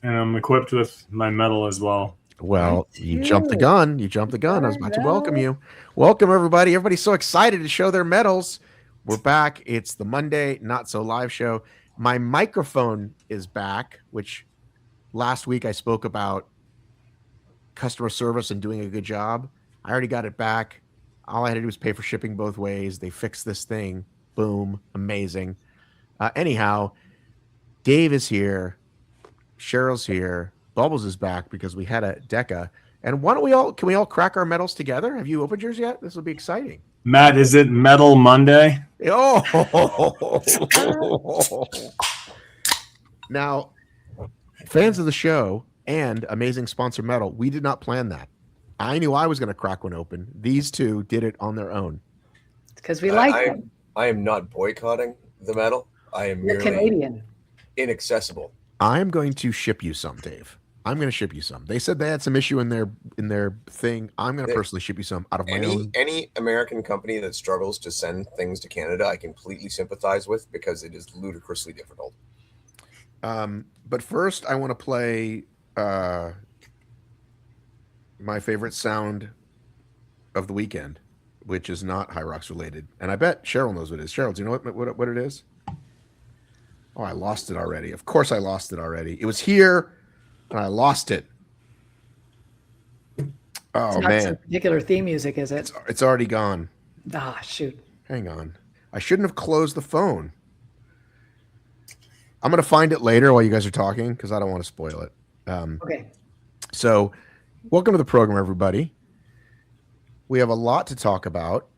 And I'm equipped with my medal as well. Well, you jumped the gun. You jumped the gun. I was about to welcome you. Welcome, everybody. Everybody's so excited to show their medals. We're back. It's the Monday Not So Live show. My microphone is back, which last week I spoke about customer service and doing a good job. I already got it back. All I had to do was pay for shipping both ways. They fixed this thing. Boom. Amazing. Anyhow, Dave is here. Cheryl's here. Bubbles is back because we had a DEKA. And why don't can we all crack our medals together? Have you opened yours yet? This will be exciting. Matt, is it Metal Monday? Oh, now, fans of the show and amazing sponsor Metl, we did not plan that. I knew I was going to crack one open. These two did it on their own. Because we like them. I am not boycotting the medal. I am You're merely Canadian. inaccessible. I am going to ship you some, Dave. I'm going to ship you some. They said they had some issue in their thing. I'm going to personally ship you some out of my own. Any American company that struggles to send things to Canada, I completely sympathize with because it is ludicrously difficult. But first, I want to play my favorite sound of the weekend, which is not HYROX related. And I bet Cheryl knows what it is. Cheryl, do you know what it is? Oh, I lost it already. Of course I lost it already. It was here, and I lost it. Oh, it's not man. some particular theme music, is it? It's already gone. Ah, shoot. Hang on. I shouldn't have closed the phone. I'm going to find it later while you guys are talking because I don't want to spoil it. Okay. So, welcome to the program, everybody. We have a lot to talk about.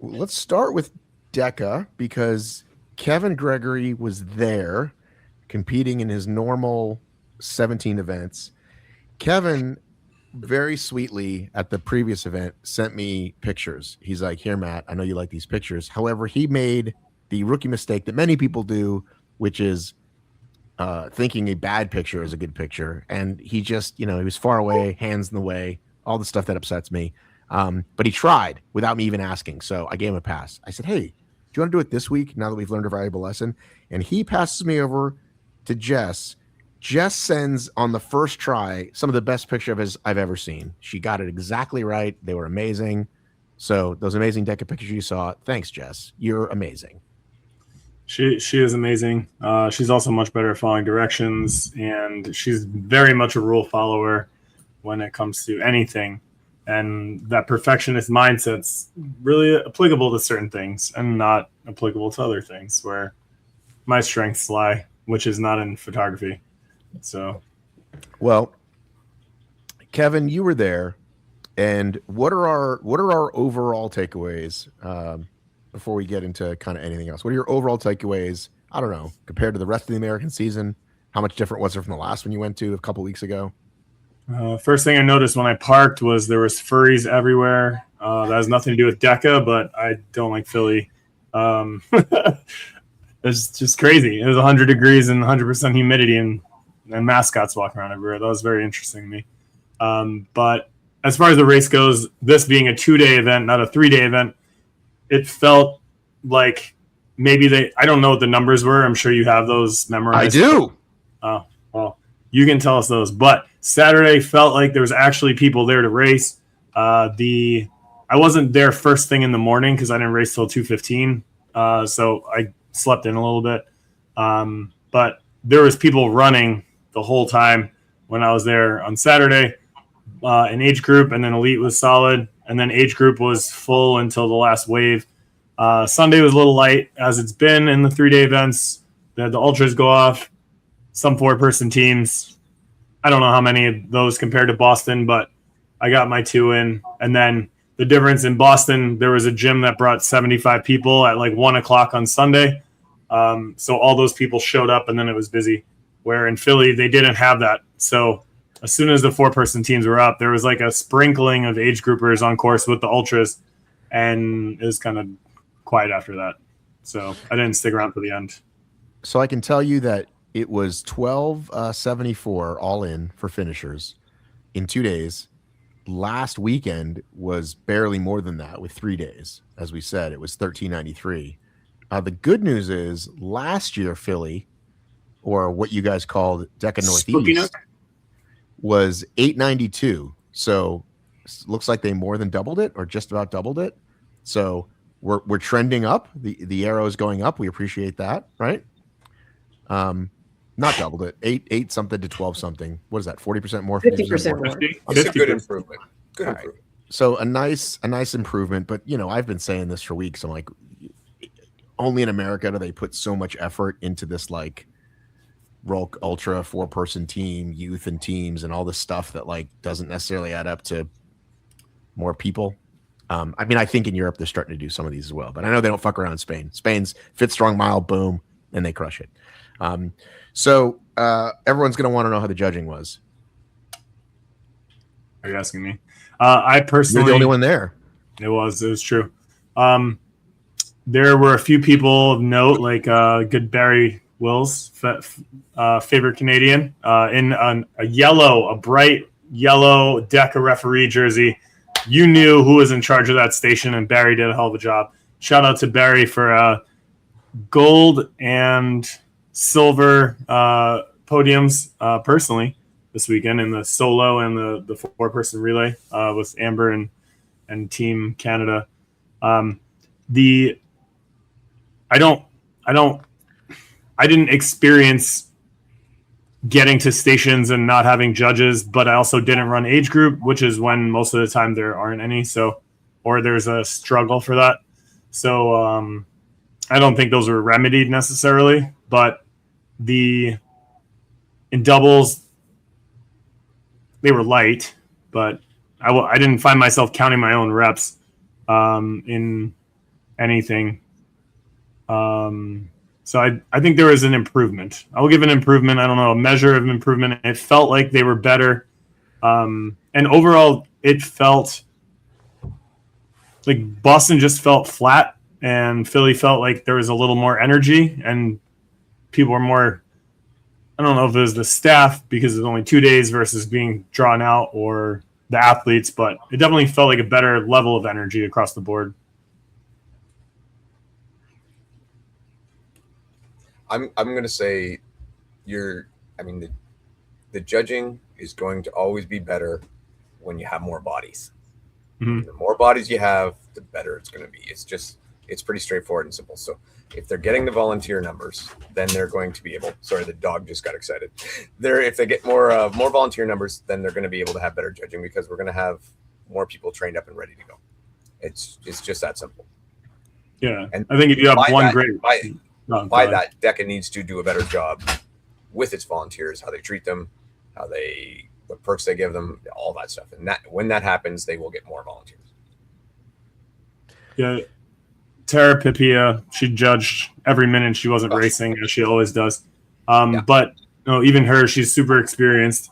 Let's start with DEKA because Kevin Gregory was there competing in his normal 17 events. Kevin very sweetly at the previous event sent me pictures. He's like, here, Matt, I know you like these pictures. However, he made the rookie mistake that many people do, which is thinking a bad picture is a good picture. And he just, he was far away, hands in the way, all the stuff that upsets me. But he tried without me even asking. So I gave him a pass. I said, hey, do you want to do it this week now that we've learned a valuable lesson? And he passes me over to Jess. Jess sends on the first try some of the best pictures I've ever seen. She got it exactly right. They were amazing. So those amazing DEKA pictures you saw, thanks, Jess. You're amazing. She is amazing. She's also much better at following directions, and she's very much a rule follower when it comes to anything. And that perfectionist mindset's really applicable to certain things and not applicable to other things where my strengths lie, which is not in photography. So, well, Kevin, you were there, and what are our overall takeaways before we get into kind of anything else? What are your overall takeaways? I don't know, compared to the rest of the American season. How much different was it from the last one you went to a couple weeks ago? First thing I noticed when I parked was there was furries everywhere. That has nothing to do with DEKA, but I don't like Philly. It's just crazy. It was 100 degrees and 100% humidity, and mascots walking around everywhere. That was very interesting to me. But as far as the race goes, this being a 2-day event, not a 3-day event, it felt like maybe I don't know what the numbers were. I'm sure you have those memorized. I do. Oh, well, you can tell us those. But Saturday felt like there was actually people there to race. I wasn't there first thing in the morning because I didn't race till 2:15. So I slept in a little bit. But there was people running the whole time when I was there on Saturday. An age group, and then elite was solid, and then age group was full until the last wave. Sunday was a little light, as it's been in the 3-day events. They had the ultras go off, some 4-person teams. I don't know how many of those compared to Boston, but I got my 2 in. And then the difference in Boston, there was a gym that brought 75 people at like 1 o'clock on Sunday. So all those people showed up, and then it was busy. Where in Philly, they didn't have that. So as soon as the 4-person teams were up, there was like a sprinkling of age groupers on course with the ultras, and it was kind of quiet after that. So I didn't stick around for the end. So I can tell you that it was 12.74 all in for finishers in 2 days. Last weekend was barely more than that with 3 days. As we said, it was 13.93. The good news is last year, Philly, or what you guys called DEKA Spooky Northeast, was 892. So looks like they more than doubled it, or just about doubled it. So we're trending up. The arrow is going up. We appreciate that, right? Not doubled it. 8 something to 12 something. What is that? 40% more. 50% more. It's a good improvement. Good All right. improvement. So a nice improvement. But I've been saying this for weeks. I'm like, only in America do they put so much effort into this like Rolk Ultra 4-person team, youth and teams, and all this stuff that like doesn't necessarily add up to more people. I mean, I think in Europe they're starting to do some of these as well, but I know they don't fuck around in Spain. Spain's Fit Strong Mile, boom, and they crush it. So everyone's going to want to know how the judging was. Are you asking me? I personally, You're the only one there. It was true. There were a few people of note, like good Barry Wills, favorite Canadian, in a bright yellow DEKA referee jersey. You knew who was in charge of that station, and Barry did a hell of a job. Shout out to Barry for gold and silver podiums personally this weekend in the solo and the 4-person relay with Amber and Team Canada. I didn't experience getting to stations and not having judges, but I also didn't run age group, which is when most of the time there aren't any. Or there's a struggle for that. So I don't think those were remedied necessarily, but in doubles, they were light, but I didn't find myself counting my own reps in anything. So I think there was an improvement. I will give an improvement. I don't know, a measure of improvement. It felt like they were better. And overall, it felt like Boston just felt flat, and Philly felt like there was a little more energy, and people were more, I don't know if it was the staff because it's only 2 days versus being drawn out, or the athletes, but it definitely felt like a better level of energy across the board. I'm going to say the judging is going to always be better when you have more bodies. Mm-hmm. The more bodies you have, the better it's going to be. It's pretty straightforward and simple. So if they're getting the volunteer numbers, then they're going to be able, sorry, the dog just got excited. If they get more volunteer numbers, then they're going to be able to have better judging, because we're going to have more people trained up and ready to go. It's just that simple. Yeah. And I think if you have one that, DEKA needs to do a better job with its volunteers, how they treat them, what perks they give them, all that stuff. And when that happens, they will get more volunteers. Yeah. Tara Pipia, she judged every minute she wasn't racing, as she always does. But even her, she's super experienced.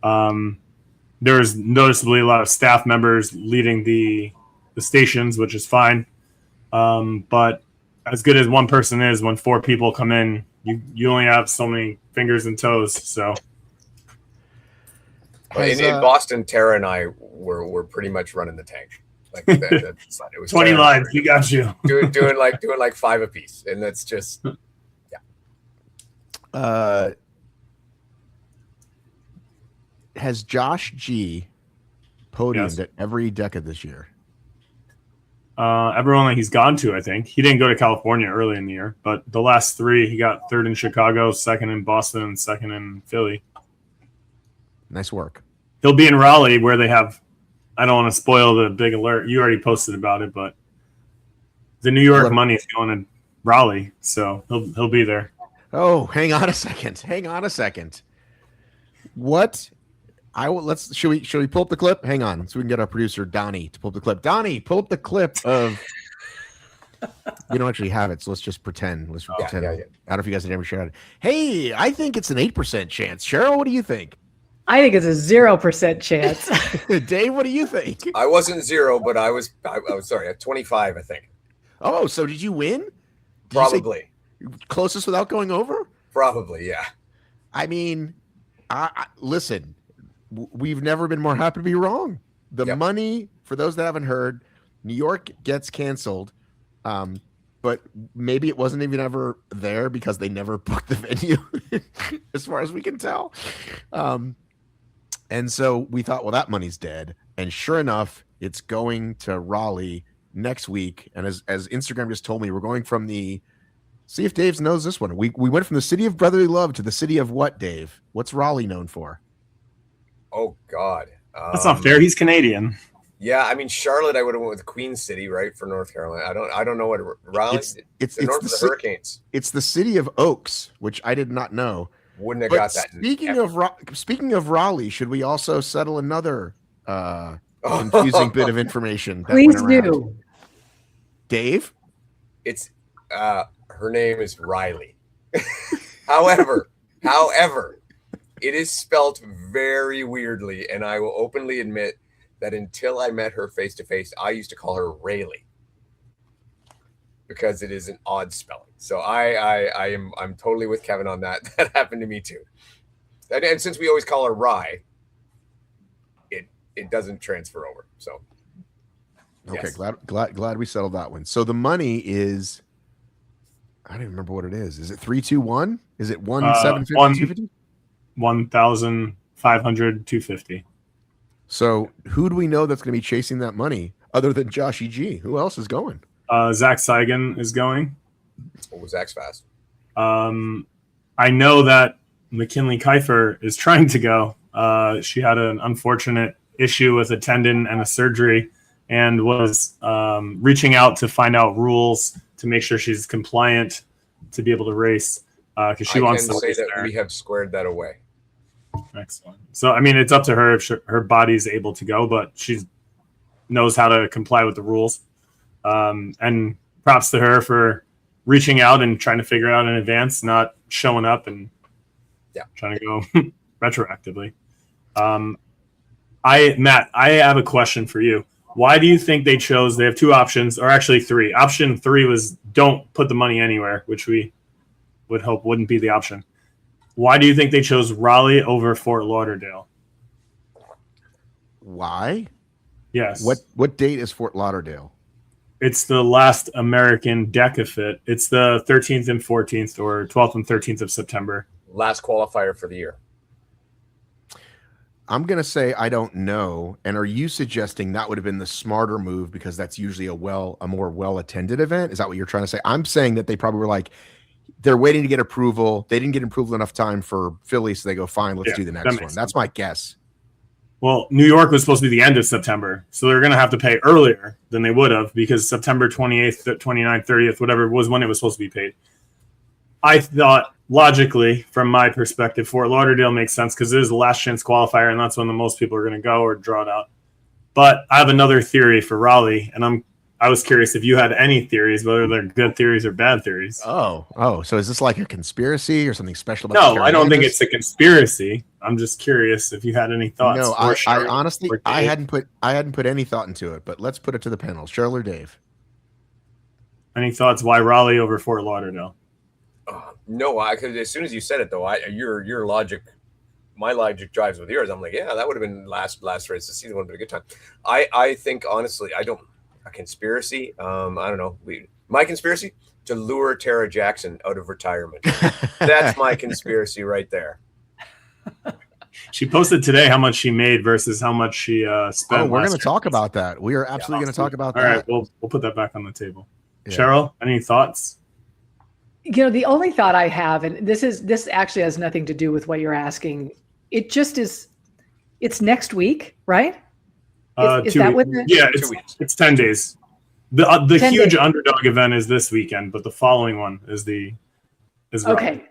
There's noticeably a lot of staff members leading the stations, which is fine. But as good as one person is, when 4 people come in, you only have so many fingers and toes. So in Boston, Tara and I were pretty much running the tank. Like it was 20 lines, we got you. doing like 5 apiece, and that's just Has Josh G podiumed at every DEKA this year? Everyone that he's gone to, I think. He didn't go to California early in the year, but the last 3, he got 3rd in Chicago, 2nd in Boston, and 2nd in Philly. Nice work. He'll be in Raleigh, where they have, I don't want to spoil the big alert. You already posted about it, but the New York money is going to Raleigh, so he'll be there. Oh, hang on a second. What? Should we pull up the clip? Hang on, so we can get our producer Donnie to pull up the clip. Donnie, pull up the clip of. You don't actually have it, so let's just pretend. Let's pretend. Yeah. I don't know if you guys have ever shared it. Hey, I think it's an 8% chance. Cheryl, what do you think? I think it's a 0% chance. Dave, what do you think? I wasn't 0, but I was sorry, at 25, I think. Oh, so did you win? Probably. Closest without going over? Probably, yeah. I mean, listen, we've never been more happy to be wrong. The money, for those that haven't heard, New York gets canceled. But but maybe it wasn't even ever there because they never booked the venue, as far as we can tell. And so we thought, well, that money's dead. And sure enough, it's going to Raleigh next week. And as Instagram just told me, we're going from the, see if Dave knows this one. We went from the city of brotherly love to the city of what, Dave? What's Raleigh known for? Oh God, That's not fair. He's Canadian. Yeah, I mean Charlotte, I would have went with Queen City, right, for North Carolina. I don't know what Raleigh. It's north of the Hurricanes. It's the city of Oaks, which I did not know. Wouldn't have got that. Speaking of Raleigh, should we also settle another confusing bit of information? Please do. Dave? It's her name is Riley. However, it is spelt very weirdly, and I will openly admit that until I met her face to face, I used to call her Rayleigh because it is an odd spelling. So I'm totally with Kevin on that. That happened to me too. And since we always call her Rye, it doesn't transfer over. So okay, yes. glad we settled that one. So the money is, I don't even remember what it is. Is it 321? Is it 1,750? 1,500, 250. So who do we know that's going to be chasing that money other than Joshy G? Who else is going? Zach Seigan is going. Oh, Zach's fast. I know that McKinley Kiefer is trying to go. She had an unfortunate issue with a tendon and a surgery and was reaching out to find out rules to make sure she's compliant to be able to race because she wants to say race that there. we have squared that away. Excellent. So, I mean, it's up to her if her body's able to go, but she knows how to comply with the rules. And props to her for reaching out and trying to figure it out in advance, not showing up and trying to go retroactively. Matt, I have a question for you. Why do you think they have two options, or actually three? Option 3 was don't put the money anywhere, which we would hope wouldn't be the option. Why do you think they chose Raleigh over Fort Lauderdale? Why? Yes. What date is Fort Lauderdale? It's the last American DEKA Fit. It's the 13th and 14th, or 12th and 13th of September. Last qualifier for the year. I'm going to say I don't know. And are you suggesting that would have been the smarter move because that's usually a more well-attended event? Is that what you're trying to say? I'm saying that they probably were like, they're waiting to get approval. They didn't get approval enough time for Philly, so they go, fine, let's do the next one. Sense. That's my guess. Well, New York was supposed to be the end of September, so they're going to have to pay earlier than they would have because September 28th, 29th, 30th, whatever was when it was supposed to be paid. I thought, logically, from my perspective, Fort Lauderdale makes sense because it is the last chance qualifier, and that's when the most people are going to go or draw it out. But I have another theory for Raleigh, and I was curious if you had any theories, whether they're good theories or bad theories. Oh, so is this like a conspiracy or something special? No, I don't think it's a conspiracy. I'm just curious if you had any thoughts. No, I honestly, I hadn't put any thought into it, but let's put it to the panel. Cheryl or Dave? Any thoughts why Raleigh over Fort Lauderdale? No, because as soon as you said it, though, your logic, my logic drives with yours. I'm like, yeah, that would have been last race of the season. Would have been a good time. I think honestly, a conspiracy. I don't know. My conspiracy to lure Tara Jackson out of retirement. That's my conspiracy right there. She posted today how much she made versus how much she spent. Oh, we're going to talk about that. We are absolutely going to talk about that. All right, we'll put that back on the table. Yeah. Cheryl, any thoughts? You know, the only thought I have, and this actually has nothing to do with what you're asking. It just is. It's next week, right? Is that what? It's 10 days. The 10 huge days. underdog event is this weekend, but the following one is okay.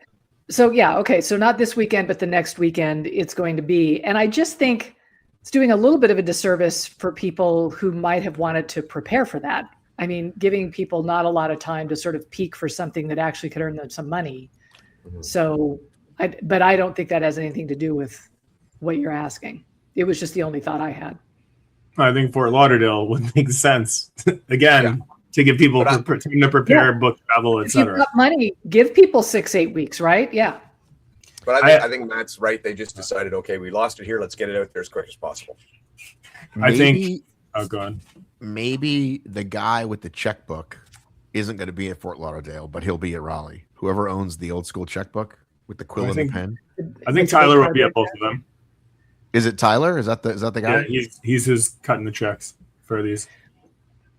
So so not this weekend, but the next weekend it's going to be. And I just think it's doing a little bit of a disservice for people who might have wanted to prepare for that. I mean, giving people not a lot of time to sort of peak for something that actually could earn them some money. Mm-hmm. So, but I don't think that has anything to do with what you're asking. It was just the only thought I had. I think Fort Lauderdale would make sense again to give people time to prepare, book travel, etc. If you've got money, give people 6-8 weeks, right? Yeah. But I think Matt's right. They just decided, okay, we lost it here. Let's get it out there as quick as possible. I think. Oh, go on. Maybe the guy with the checkbook isn't going to be at Fort Lauderdale, but he'll be at Raleigh. Whoever owns the old school checkbook with the quill and the pen. I think Tyler will be at both of them. Is it Tyler? Is that the guy? Yeah, he's who's cutting the checks for these.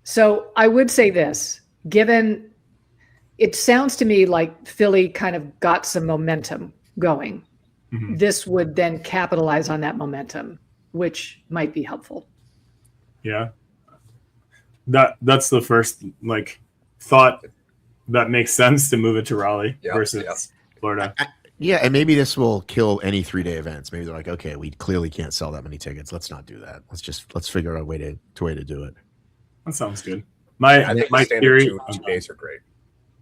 So I would say this, given it sounds to me like Philly kind of got some momentum going. Mm-hmm. This would then capitalize on that momentum, which might be helpful. Yeah. That's the first thought that makes sense to move it to Raleigh versus Florida. Yeah, and maybe this will kill any 3-day events. Maybe they're like, okay, we clearly can't sell that many tickets. Let's not do that. Let's figure out a way to do it. That sounds good. I think my theory, 2 days are great.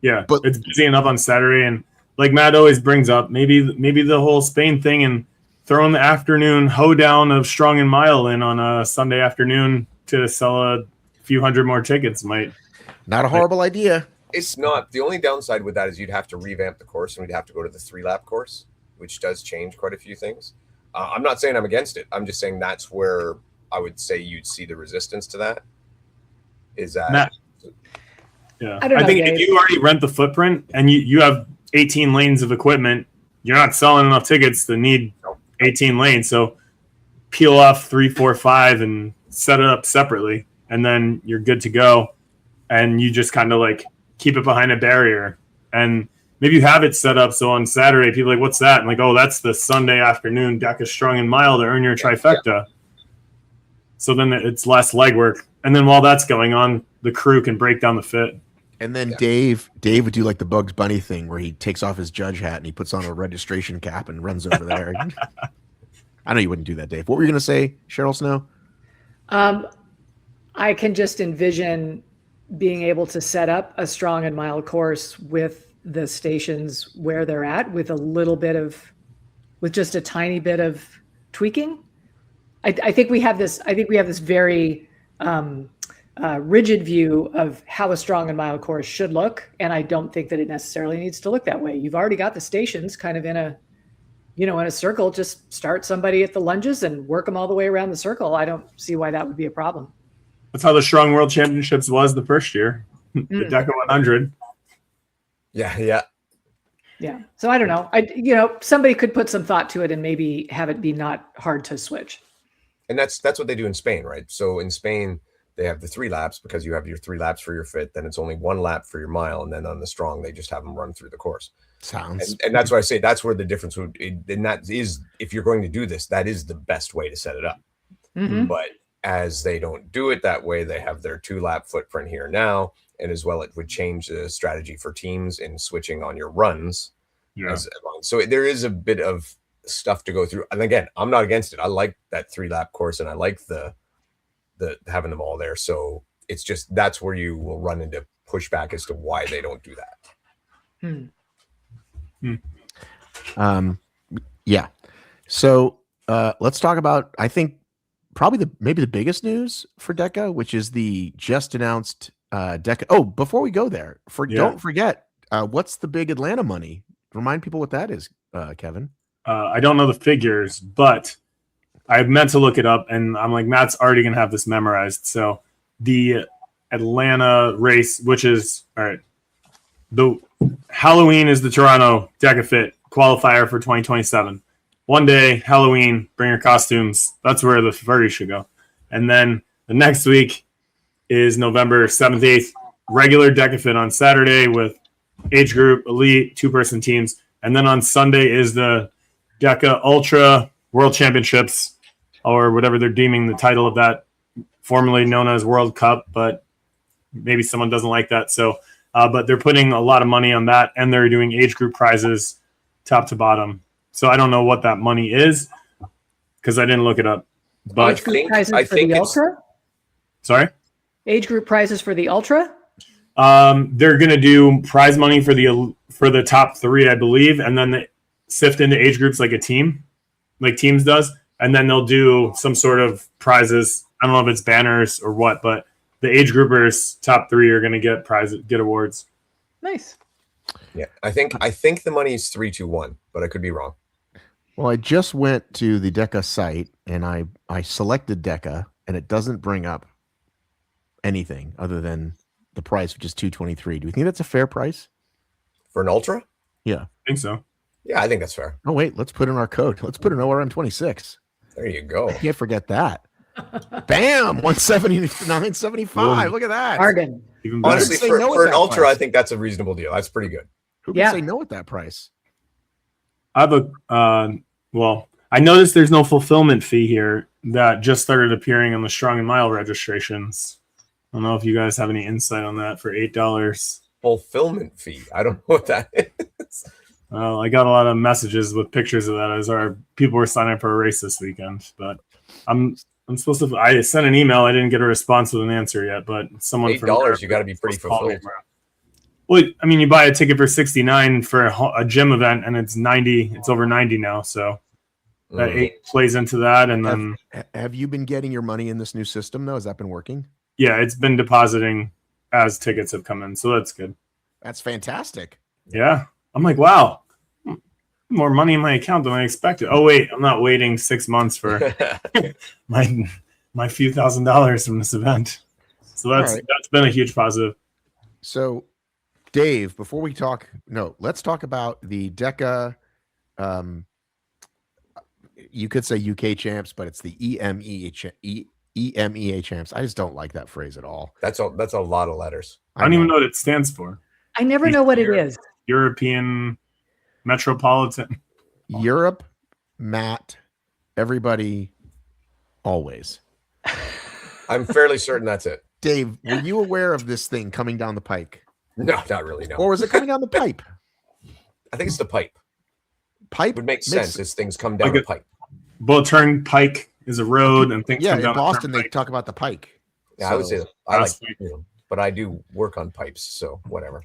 Yeah, but it's busy enough on Saturday, and like Matt always brings up, maybe the whole Spain thing and throwing the afternoon hoedown of Strong and Mile in on a Sunday afternoon to sell a few hundred more tickets might. Not a horrible idea. It's not. The only downside with that is you'd have to revamp the course, and we'd have to go to the 3-lap course, which does change quite a few things. I'm not saying I'm against it. I'm just saying that's where I would say you'd see the resistance to that. Is that? Matt, yeah, I think Dave. if you already rent the footprint and you have 18 lanes of equipment, you're not selling enough tickets to need 18 lanes. So peel off 3, 4, 5 and set it up separately, and then you're good to go. And you just kind of keep it behind a barrier, and maybe you have it set up so on Saturday people are like, what's that? And oh, that's the Sunday afternoon DEKA Strong and Mile to earn your trifecta. Yeah. So then it's less legwork, and then while that's going on, the crew can break down the fit. And then Dave would do the Bugs Bunny thing where he takes off his judge hat and he puts on a registration cap and runs over there. I know you wouldn't do that, Dave. What were you going to say, Cheryl Snow? I can just envision being able to set up a Strong and Mile course with the stations where they're at with just a tiny bit of tweaking. I think we have this very rigid view of how a Strong and Mile course should look. And I don't think that it necessarily needs to look that way. You've already got the stations kind of in a circle. Just start somebody at the lunges and work them all the way around the circle. I don't see why that would be a problem. That's how the Strong World Championships was the first year, the DEKA 100. Yeah. So I don't know. Somebody could put some thought to it and maybe have it be not hard to switch. And that's what they do in Spain, right? So in Spain, they have the 3 laps because you have your 3 laps for your fit. Then it's only 1 lap for your mile, and then on the Strong, they just have them run through the course. And that's why I say that's where the difference would. And that is, if you're going to do this, that is the best way to set it up. Mm-hmm. But as they don't do it that way, they have their 2-lap footprint here now, and as well, it would change the strategy for teams in switching on your runs. Yeah. So there is a bit of stuff to go through. And again, I'm not against it. I like that 3-lap course, and I like the having them all there. So it's just that's where you will run into pushback as to why they don't do that. Yeah. So let's talk about, I think, probably maybe the biggest news for DEKA, which is the just announced DEKA. Oh, before we go there, don't forget, what's the big Atlanta money? Remind people what that is, Kevin. I don't know the figures, but I meant to look it up, and I'm like, Matt's already going to have this memorized. So the Atlanta race, which is, all right, the Halloween is the Toronto DEKA Fit qualifier for 2027. One day, Halloween, bring your costumes. That's where the furry should go. And then the next week is November 7th, 8th, regular DEKA Fit on Saturday with age group, elite, 2-person teams. And then on Sunday is the DEKA Ultra World Championships, or whatever they're deeming the title of that, formerly known as World Cup, but maybe someone doesn't like that. So, but they're putting a lot of money on that, and they're doing age group prizes top to bottom. So I don't know what that money is because I didn't look it up. But age group prizes for the Ultra? Sorry? Age group prizes for the Ultra? They're going to do prize money for the top 3, I believe, and then they sift into age groups like Teams does, and then they'll do some sort of prizes. I don't know if it's banners or what, but the age groupers top 3 are going to get awards. Nice. Yeah, I think the money is 3-2-1, but I could be wrong. Well, I just went to the DEKA site and I selected DEKA, and it doesn't bring up anything other than the price, which is $223. Do you think that's a fair price? For an ultra? Yeah. I think so. Yeah, I think that's fair. Oh, wait, let's put in our code. Let's put in ORM26. There you go. Can't forget that. Bam! 179.75. Look at that. Bargain. Even better. Honestly, Say no for at an that ultra, price. I think that's a reasonable deal. That's pretty good. Who can Yeah. say no at that price? I have well, I noticed there's no fulfillment fee here that just started appearing on the Strong and Mile registrations. I don't know if you guys have any insight on that for $8. Fulfillment fee. I don't know what that is. Well, I got a lot of messages with pictures of that as our people were signing up for a race this weekend, but I'm supposed to. I sent an email. I didn't get a response with an answer yet, but someone $8, you got to be pretty fulfilled. Well, I mean, you buy a ticket for $69 for a gym event, and it's 90. It's over 90 now, so that 8 plays into that. And then, Have you been getting your money in this new system though? Has that been working? yeah, it's been depositing as tickets have come in, so that's good. That's fantastic. Yeah, I'm like, wow, more money in my account than I expected. Oh wait, I'm not waiting 6 months for my few $1,000s from this event. So that's been a huge positive. So, Dave, before we talk, let's talk about the DEKA. You could say UK champs, but it's the EMEA champs. I just don't like that phrase at all. That's a lot of letters. I don't even know what it stands for. I never know what it is. European Metropolitan. Europe, Matt, everybody, always. I'm fairly certain that's it. Dave, were you aware of this thing coming down the pike? No, not really. No. Or was it coming down the pipe? I think it's the pipe. Pipe Would make sense as things come down Like the pipe. Well, Turnpike is a road, and things Yeah, come in down the Boston, they turnpike. talk about the pike. Yeah, I would say that. That's But I do work on pipes, so whatever.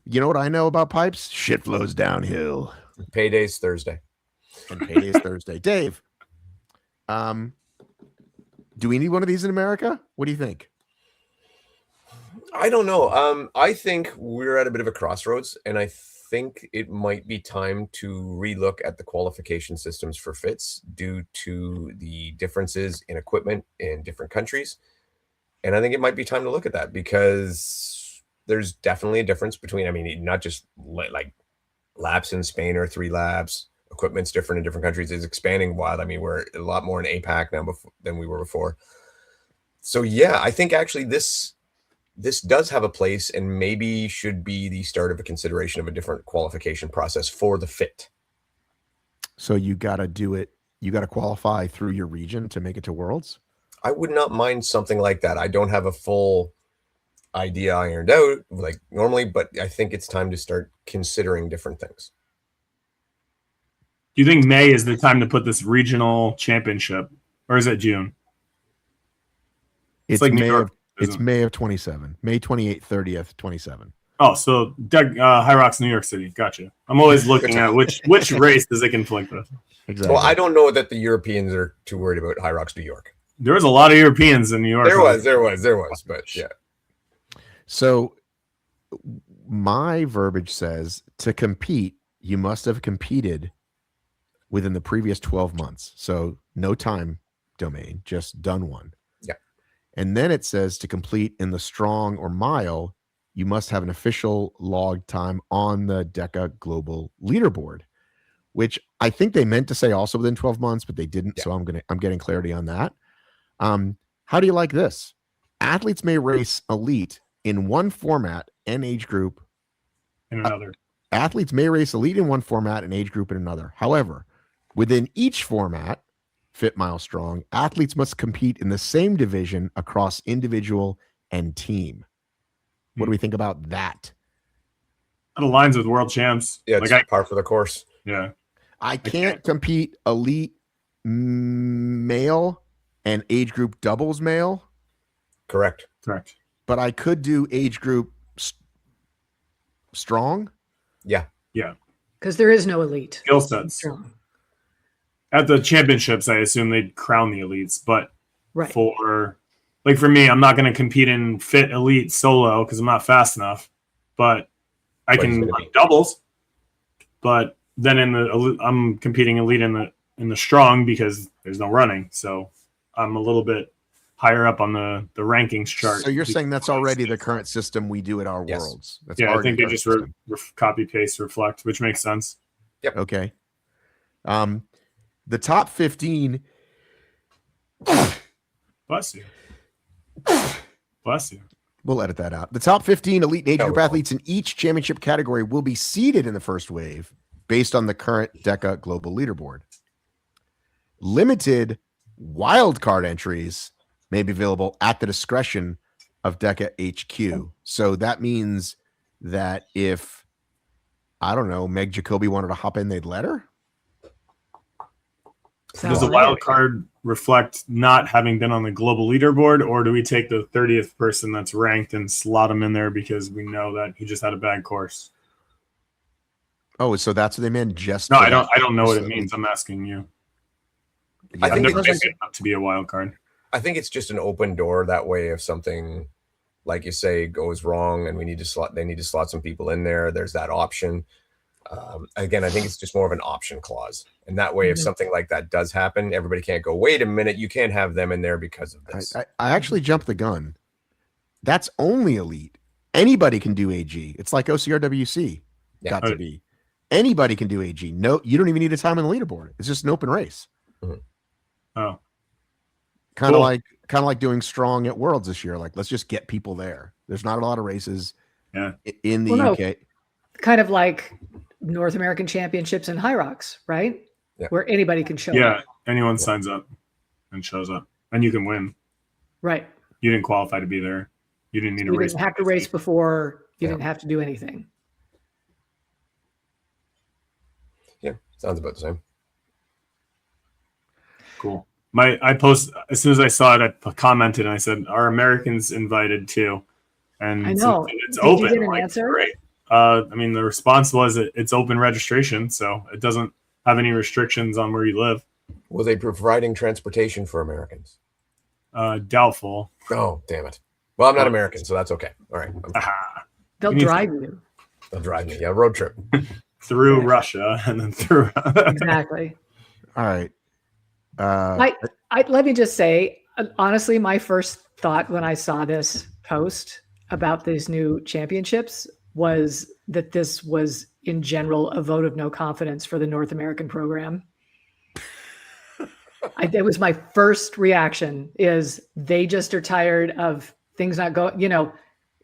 You know what I know about pipes? Shit flows downhill. Payday's Thursday. And payday's Thursday. Dave, do we need one of these in America? What do you think? I don't know. I think we're at a bit of a crossroads, and I think it might be time to relook at the qualification systems for fits due to the differences in equipment in different countries. And I think it might be time to look at that because there's definitely a difference between, I mean, not just like laps in Spain or 3 laps. Equipment's different in different countries. It's expanding wild. I mean, we're a lot more in APAC now than we were before. So yeah, I think actually this does have a place and maybe should be the start of a consideration of a different qualification process for the fit. So you got to do it. You got to qualify through your region to make it to Worlds. I would not mind something like that. I don't have a full idea ironed out like normally, but I think it's time to start considering different things. Do you think May is the time to put this regional championship, or is it June? It's like New May York, of it's May of 27, May 28th, 30th, 27. Oh, so HYROX New York City. Gotcha. I'm always looking at which race does it conflict with. Exactly. Well, I don't know that the Europeans are too worried about HYROX New York. There was a lot of Europeans in New York. There was, but yeah. So my verbiage says to compete, you must have competed within the previous 12 months. So no time domain, just done one. Yeah. And then it says to complete in the strong or mile, you must have an official log time on the DEKA global leaderboard, which I think they meant to say also within 12 months, but they didn't. Yeah. So I'm getting clarity on that. How do you like this? Athletes may race elite in one format and age group. In another. Athletes may race elite in one format and age group in another. However, within each format, fit, mile, strong, athletes must compete in the same division across individual and team. What do we think about that? That aligns with world champs. Yeah, it's like par for the course. Yeah. I can't compete elite male and age group doubles male. Correct. But I could do age group strong. Yeah. Because there is no elite. Skill sets. At the championships, I assume they'd crown the elites, but for me, I'm not going to compete in fit elite solo because I'm not fast enough, but I can run doubles. But then I'm competing elite in the strong because there's no running, so I'm a little bit higher up on the rankings chart. So you're saying that's already the current system we do at our Yes. worlds? That's Yeah, I already think the they just current system. copy paste reflect, which makes sense. Yep. Okay. The top 15. Bless you. Bless you. We'll edit that out. The top 15 elite age No, group we won't. athletes in each championship category will be seeded in the first wave based on the current DEKA global leaderboard. Limited wild card entries may be available at the discretion of DEKA HQ. So that means that if, I don't know, Meg Jacoby wanted to hop in, they'd let her? Does the wild card reflect not having been on the global leaderboard, or do we take the 30th person that's ranked and slot him in there because we know that he just had a bad course? Oh, so that's what they meant. Just No, for I that. don't know what it means. I'm asking you. I I've think never it's picked just, it up to be a wild card. I think it's just an open door. That way, if something, like you say, goes wrong and they need to slot some people in there, there's that option. Again, I think it's just more of an option clause. And that way, if something like that does happen, everybody can't go, wait a minute, you can't have them in there because of this. I actually jumped the gun. That's only elite. Anybody can do AG. It's like OCRWC Yeah. got to be. Anybody can do AG. No, you don't even need a time on the leaderboard. It's just an open race. Oh, Kind of Cool. like doing strong at Worlds this year. Like, let's just get people there. There's not a lot of races in the Well, no. UK. Kind of like North American Championships and HYROX, right? Yeah. Where anybody can show yeah. up. Anyone signs up and shows up, and you can win. Right. You didn't qualify to be there. You didn't need a You race. didn't have to race before. You didn't have to do anything. Yeah, sounds about the same. Cool. I post as soon as I saw it, I commented and I said, "Are Americans invited too?" And I know. it's Did you open. get an Like, answer? great. I mean, the response was it's open registration, so it doesn't have any restrictions on where you live. Were they providing transportation for Americans? Doubtful. Oh, damn it. Well, I'm not American, so that's okay. All right. Aha. They'll You need to- drive you. They'll drive me. Yeah, road trip. Through Russia and then through. Exactly. All right. Let me just say, honestly, my first thought when I saw this post about these new championships was that this was in general a vote of no confidence for the North American program. That was my first reaction, is they just are tired of things not going,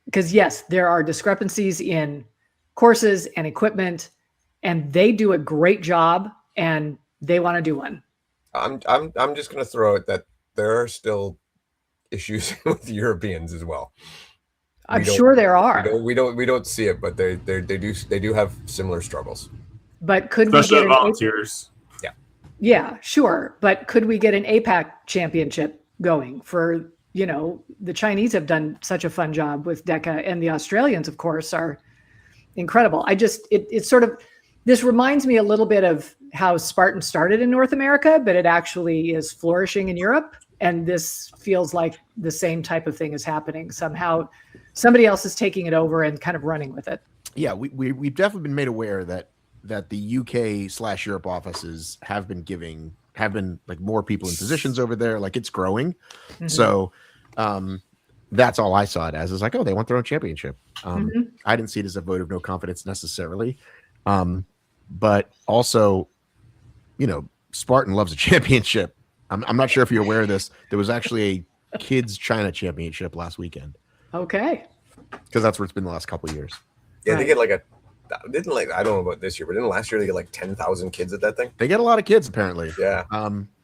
because yes, there are discrepancies in courses and equipment, and they do a great job and they want to do one. I'm just going to throw it that there are still issues with Europeans as well. I'm sure there are. We don't see it, but they do have similar struggles. But could Especially we get volunteers. Yeah, sure. But could we get an APAC championship going for, the Chinese have done such a fun job with DEKA, and the Australians, of course, are incredible. It's sort of, this reminds me a little bit of how Spartan started in North America, but it actually is flourishing in Europe. And this feels like the same type of thing is happening. Somehow somebody else is taking it over and kind of running with it. Yeah, we've definitely been made aware that the UK/Europe offices have been like more people in positions over there. Like, it's growing. Mm-hmm. So that's all I saw it as, is like, oh, they want their own championship. I didn't see it as a vote of no confidence necessarily. But also, Spartan loves a championship. I'm not sure if you're aware of this. There was actually a kids China championship last weekend, Okay. because that's where it's been the last couple of years. Yeah, Right. they get I don't know about this year, but didn't last year they get like 10,000 kids at that thing? They get a lot of kids apparently. Yeah.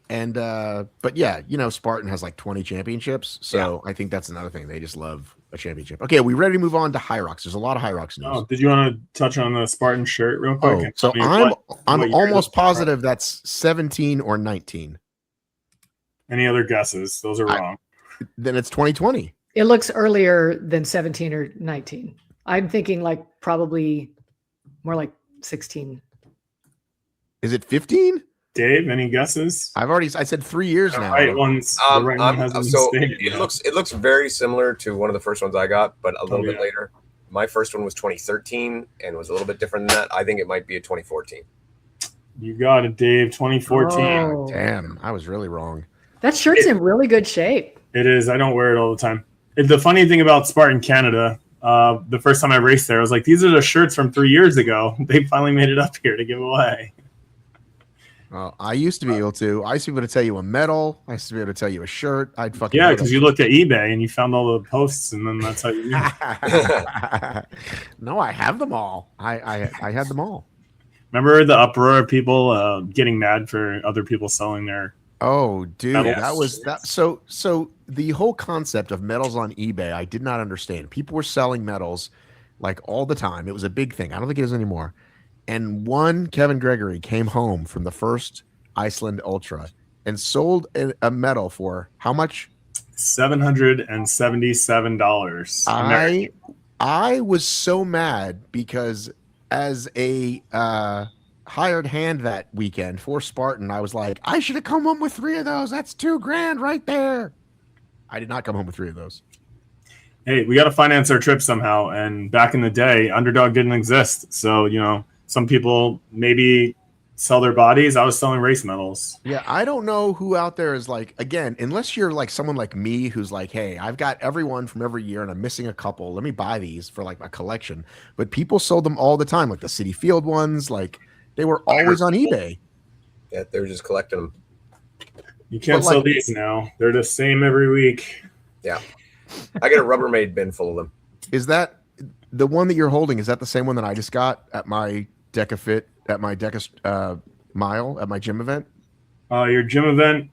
But yeah, Spartan has like 20 championships. So I think that's another thing. They just love a championship. Okay, are we ready to move on to HYROX? There's a lot of HYROX news. Oh, did you want to touch on the Spartan shirt real quick? Oh, so I mean, I'm what year almost is it? positive that's 17 or 19. Any other guesses? Those are wrong. Then it's 2020. It looks earlier than 17 or 19. I'm thinking like probably more like 16. Is it 15? Dave, any guesses? I said 3 years The now. right ones. The right one hasn't been So stated it yet. looks very similar to one of the first ones I got, but a little bit yeah. later. My first one was 2013 and was a little bit different than that. I think it might be a 2014. You got it, Dave. 2014. Oh, Damn, I was really wrong. that shirt's in really good shape. It is. I don't wear it all the time. The funny thing about Spartan Canada, the first time I raced there, I was like, these are the shirts from 3 years ago. They finally made it up here to give away. Well, I used to be able to. I used to be able to tell you a medal. I used to be able to tell you a shirt. I'd fucking because you looked at eBay and you found all the posts, and then that's how you knew. No, I have them all. I had them all. Remember the uproar of people getting mad for other people selling their? Oh, dude, medals? that was that. So the whole concept of medals on eBay, I did not understand. People were selling medals like all the time. It was a big thing. I don't think it is anymore. And one Kevin Gregory came home from the first Iceland Ultra and sold a medal for how much? $777. I was so mad because as a hired hand that weekend for Spartan, I was like, I should have come home with 3 of those. That's $2,000 right there. I did not come home with 3 of those. Hey, we got to finance our trip somehow. And back in the day, Underdog didn't exist. So, some people maybe sell their bodies. I was selling race medals. Yeah, I don't know who out there is like, again, unless you're like someone like me who's like, hey, I've got everyone from every year and I'm missing a couple. Let me buy these for like my collection. But people sold them all the time, like the City Field ones. Like they were always on eBay. Yeah, they're just collecting them. You can't sell these now. They're the same every week. Yeah. I got a Rubbermaid bin full of them. Is that the one that you're holding? Is that the same one that I just got at my DEKA Fit, at my DEKA mile, at my gym event? Your gym event,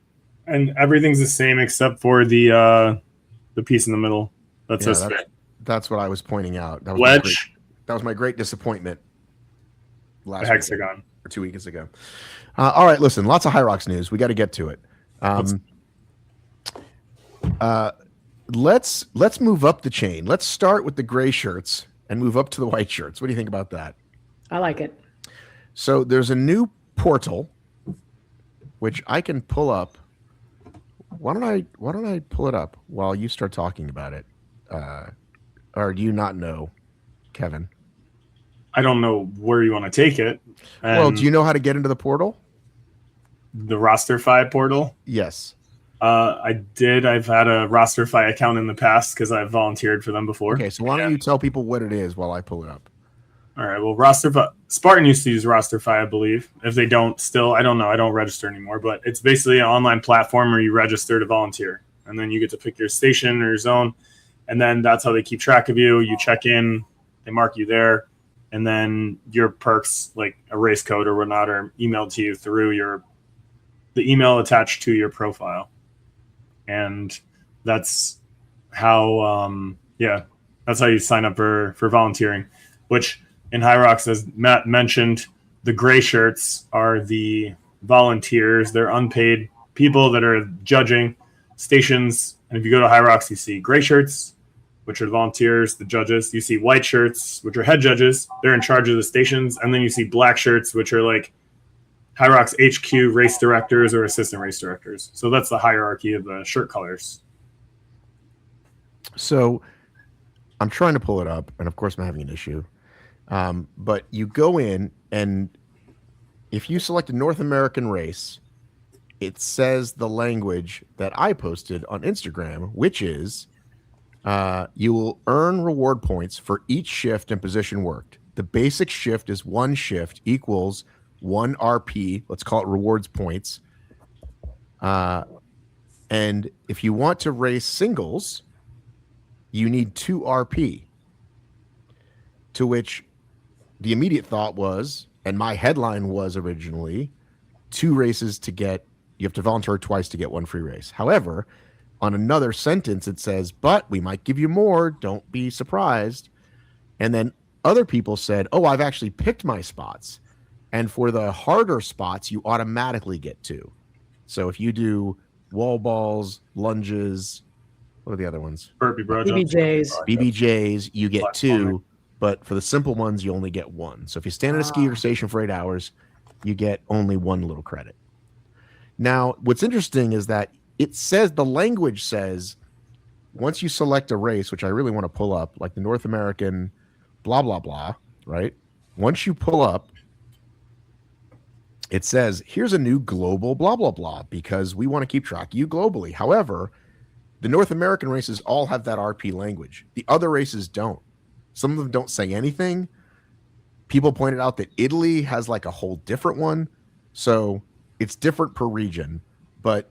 and everything's the same except for the piece in the middle. That's that's what I was pointing out. That was wedge. That was my great disappointment. The hexagon. Or 2 weeks ago. All right, listen, lots of HYROX news. We got to get to it. Let's move up the chain. Let's start with the gray shirts and move up to the white shirts. What do you think about that? I like it. So there's a new portal which I can pull up. Why don't I pull it up while you start talking about it? Or do you not know, Kevin? I don't know where you want to take it. Well, do you know how to get into the portal? The Rosterify portal? Yes. I did. I've had a Rosterify account in the past because I've volunteered for them before. Okay, so why don't you tell people what it is while I pull it up? All right. Well, Spartan used to use Rosterify, I believe. If they don't still, I don't know. I don't register anymore. But it's basically an online platform where you register to volunteer. And then you get to pick your station or your zone. And then that's how they keep track of you. You check in. They mark you there. And then your perks, like a race code or whatnot, are emailed to you through the email attached to your profile. And that's how, that's how you sign up for volunteering, which in HYROX, as Matt mentioned, the gray shirts are the volunteers. They're unpaid people that are judging stations. And if you go to HYROX, you see gray shirts, which are the volunteers, the judges. You see white shirts, which are head judges. They're in charge of the stations. And then you see black shirts, which are like HYROX HQ race directors or assistant race directors. So that's the hierarchy of the shirt colors. So I'm trying to pull it up, and of course I'm having an issue. But you go in, and if you select a North American race, it says the language that I posted on Instagram, which is you will earn reward points for each shift and position worked. The basic shift is 1 shift equals 1 RP. Let's call it rewards points. And if you want to race singles, you need 2 RP. To which the immediate thought was, and my headline was originally, 2 races to get, you have to volunteer twice to get 1 free race. However, on another sentence, it says, but we might give you more. Don't be surprised. And then other people said, oh, I've actually picked my spots. And for the harder spots, you automatically get 2. So if you do wall balls, lunges, what are the other ones? Burpee broad jumps. BBJs, you get 2. But for the simple ones, you only get 1. So if you stand at a ski or station for 8 hours, you get only 1 little credit. Now, what's interesting is that it says, the language says, once you select a race, which I really want to pull up, like the North American blah, blah, blah, right? Once you pull up, it says, here's a new global blah, blah, blah, because we want to keep track of you globally. However, The North American races all have that RP language. The other races don't. Some of them don't say anything. People pointed out that Italy has like a whole different one. So it's different per region. But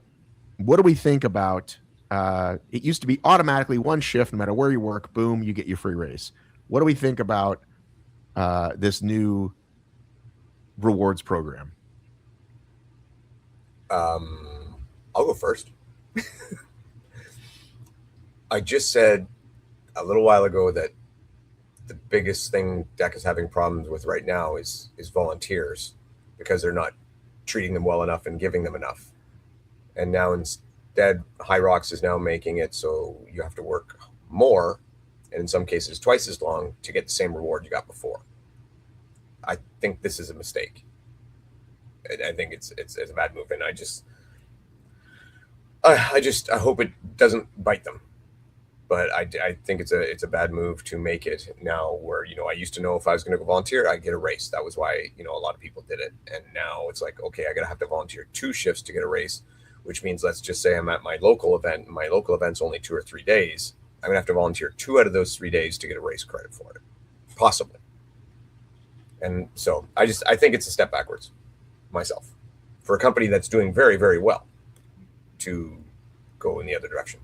what do we think about it used to be automatically one shift, no matter where you work, boom, you get your free race. What do we think about this new rewards program? I'll go first. I just said a little while ago that the biggest thing DEKA is having problems with right now is volunteers, because they're not treating them well enough and giving them enough. And now instead, HYROX is now making it so you have to work more, and in some cases twice as long, to get the same reward you got before. I think this is a mistake. I think it's a bad move, and I hope it doesn't bite them. But I think it's a bad move to make it now where, I used to know if I was going to go volunteer, I'd get a race. That was why, a lot of people did it. And now it's like, okay, I got to have to volunteer 2 shifts to get a race, which means, let's just say I'm at my local event. My local event's only 2 or 3 days. I'm going to have to volunteer 2 out of those 3 days to get a race credit for it, possibly. And so I think it's a step backwards myself for a company that's doing very, very well to go in the other direction.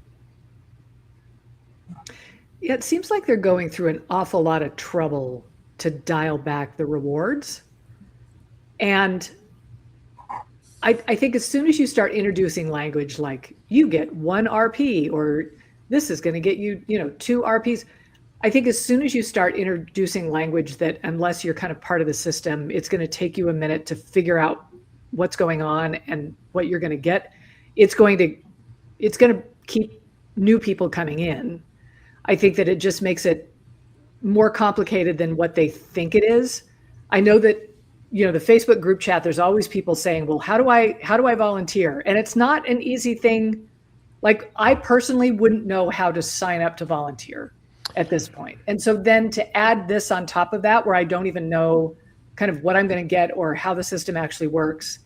Yeah, it seems like they're going through an awful lot of trouble to dial back the rewards. And I think as soon as you start introducing language like you get 1 RP, or this is going to get you, 2 RPs, I think as soon as you start introducing language that, unless you're kind of part of the system, it's going to take you a minute to figure out what's going on and what you're going to get. It's going to keep new people coming in. I think that it just makes it more complicated than what they think it is. I know that, the Facebook group chat, there's always people saying, well, how do I volunteer? And it's not an easy thing. Like, I personally wouldn't know how to sign up to volunteer at this point. And so then to add this on top of that, where I don't even know kind of what I'm going to get or how the system actually works,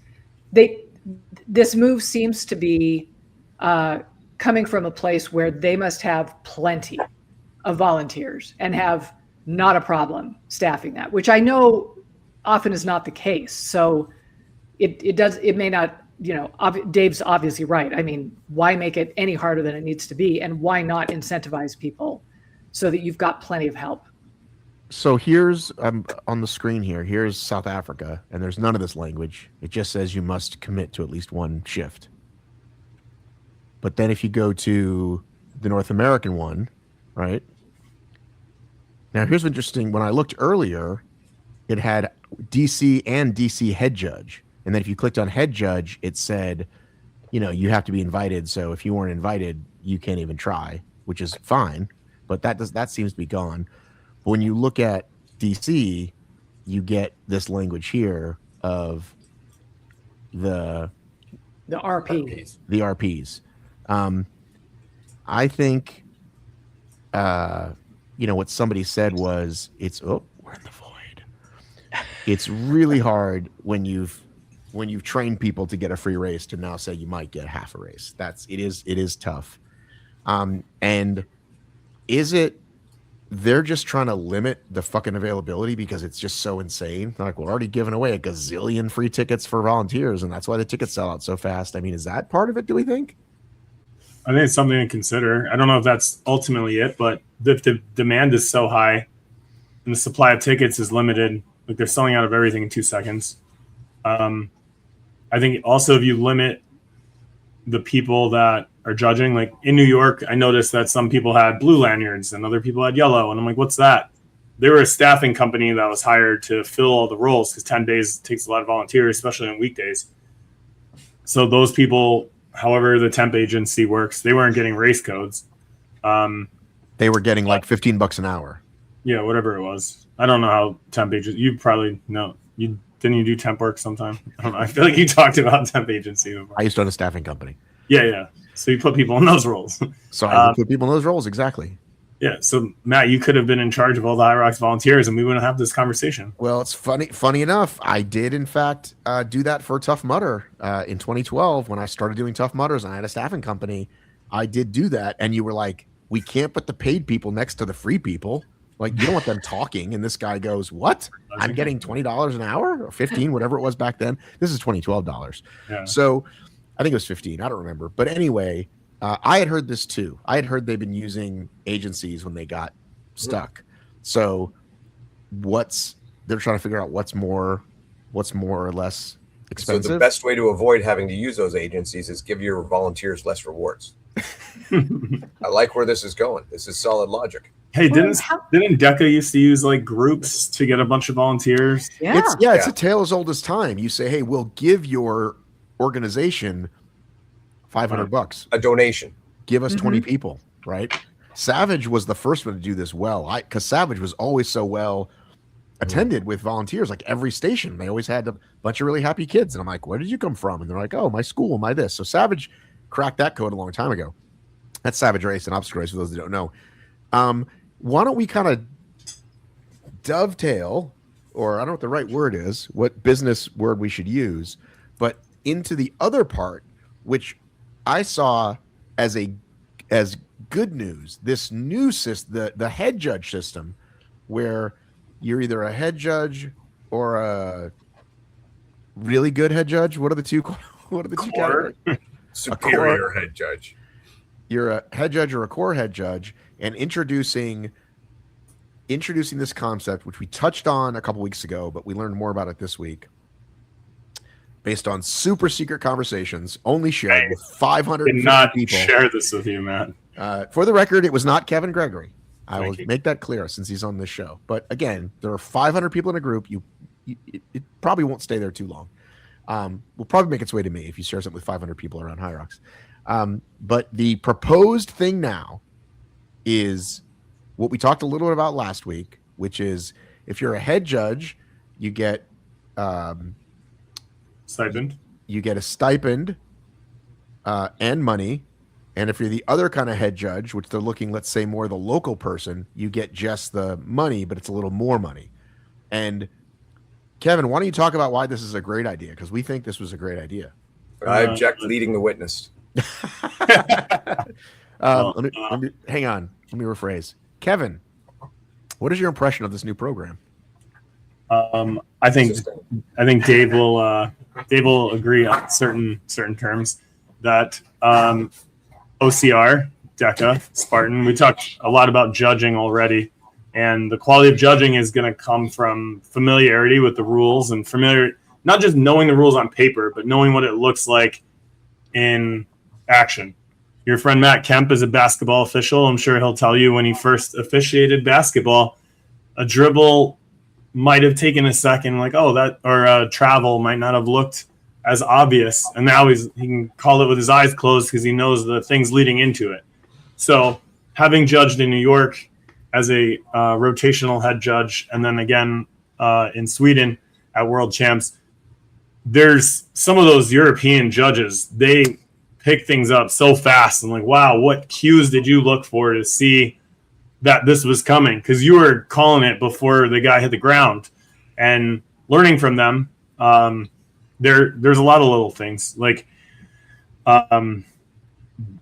this move seems to be coming from a place where they must have plenty of volunteers and have not a problem staffing that, which I know often is not the case. So it may not, Dave's obviously right. I mean, why make it any harder than it needs to be? And why not incentivize people so that you've got plenty of help? So here's on the screen here. Here's South Africa, and there's none of this language. It just says you must commit to at least 1 shift. But then if you go to the North American one, right? Now here's what's interesting. When I looked earlier, it had DC and DC head judge. And then if you clicked on head judge, it said, you have to be invited. So if you weren't invited, you can't even try, which is fine. But that seems to be gone. But when you look at DC, you get this language here of the RPs. The RPs. I think, what somebody said was, we're in the void. It's really hard when you've trained people to get a free race to now say you might get half a race. It is tough. And is it, they're just trying to limit the fucking availability because it's just so insane? Like, we're already giving away a gazillion free tickets for volunteers, and that's why the tickets sell out so fast. I mean, is that part of it, do we think? I think it's something to consider. I don't know if that's ultimately it, but the demand is so high and the supply of tickets is limited. Like, they're selling out of everything in 2 seconds. I think also if you limit the people that are judging, like in New York, I noticed that some people had blue lanyards and other people had yellow. And I'm like, what's that? They were a staffing company that was hired to fill all the roles because 10 days takes a lot of volunteers, especially on weekdays. So those people, however the temp agency works, they weren't getting race codes. They were getting like $15 an hour. Yeah, whatever it was. I don't know how temp agency. You probably know. Didn't you do temp work sometime? I don't know. I feel like you talked about temp agency before. I used to own a staffing company. Yeah. So you put people in those roles. So I would put people in those roles, exactly. Yeah. So Matt, you could have been in charge of all the HYROX volunteers, and we wouldn't have this conversation. Well, it's funny enough. I did, in fact, do that for Tough Mudder in 2012 when I started doing Tough Mudders, and I had a staffing company. I did do that. And you were like, we can't put the paid people next to the free people. Like, you don't want them talking. And this guy goes, what? I'm getting $20 an hour or 15, whatever it was back then. This is $12. Yeah. So I think it was 15. I don't remember. But anyway, I had heard this too. I had heard they've been using agencies when they got stuck. So they're trying to figure out what's more or less expensive. So the best way to avoid having to use those agencies is give your volunteers less rewards. I like where this is going. This is solid logic. Hey, didn't DEKA used to use like groups to get a bunch of volunteers? Yeah. It's a tale as old as time. You say, hey, we'll give your organization $500. A donation. Give us 20 people, right? Savage was the first one to do this well. Because Savage was always so well attended with volunteers. Like every station, they always had a bunch of really happy kids. And I'm like, where did you come from? And they're like, oh, my school, my this. So Savage cracked that code a long time ago. That's Savage Race and Obstacle Race for those that don't know. Why don't we kind of dovetail, or I don't know what the right word is, what business word we should use, but into the other part, which I saw as good news, this new system, the head judge system, where you're either a head judge or a really good head judge. What are the two? What are the two categories? Superior head judge. You're a head judge or a core head judge, and introducing this concept, which we touched on a couple weeks ago, but we learned more about it this week, based on super secret conversations, only shared with 500 people. Did not people. Share this with you, Matt. For the record, it was not Kevin Gregory. I will make that clear since he's on this show. But again, there are 500 people in a group. It probably won't stay there too long. Will probably make its way to me if you share something with 500 people around HYROX. But the proposed thing now is what we talked a little bit about last week, which is if you're a head judge, you get stipend. You get a stipend and money. And if you're the other kind of head judge, which they're looking, let's say, more the local person, you get just the money, but it's a little more money. And Kevin, why don't you talk about why this is a great idea? Because we think this was a great idea. I object leading the witness. Let me hang on. Let me rephrase. Kevin, what is your impression of this new program? I think Dave will agree on certain terms that OCR, DEKA, Spartan. We talked a lot about judging already, and the quality of judging is going to come from familiarity with the rules and not just knowing the rules on paper, but knowing what it looks like in action. Your friend Matt Kemp is a basketball official. I'm sure he'll tell you when he first officiated basketball, a dribble might have taken a second, or travel might not have looked as obvious, and now he can call it with his eyes closed because he knows the things leading into it. So having judged in New York as a rotational head judge, and then again in Sweden at World Champs, there's some of those European judges, they pick things up so fast. I'm like, wow, what cues did you look for to see that this was coming? Because you were calling it before the guy hit the ground, and learning from them. There's a lot of little things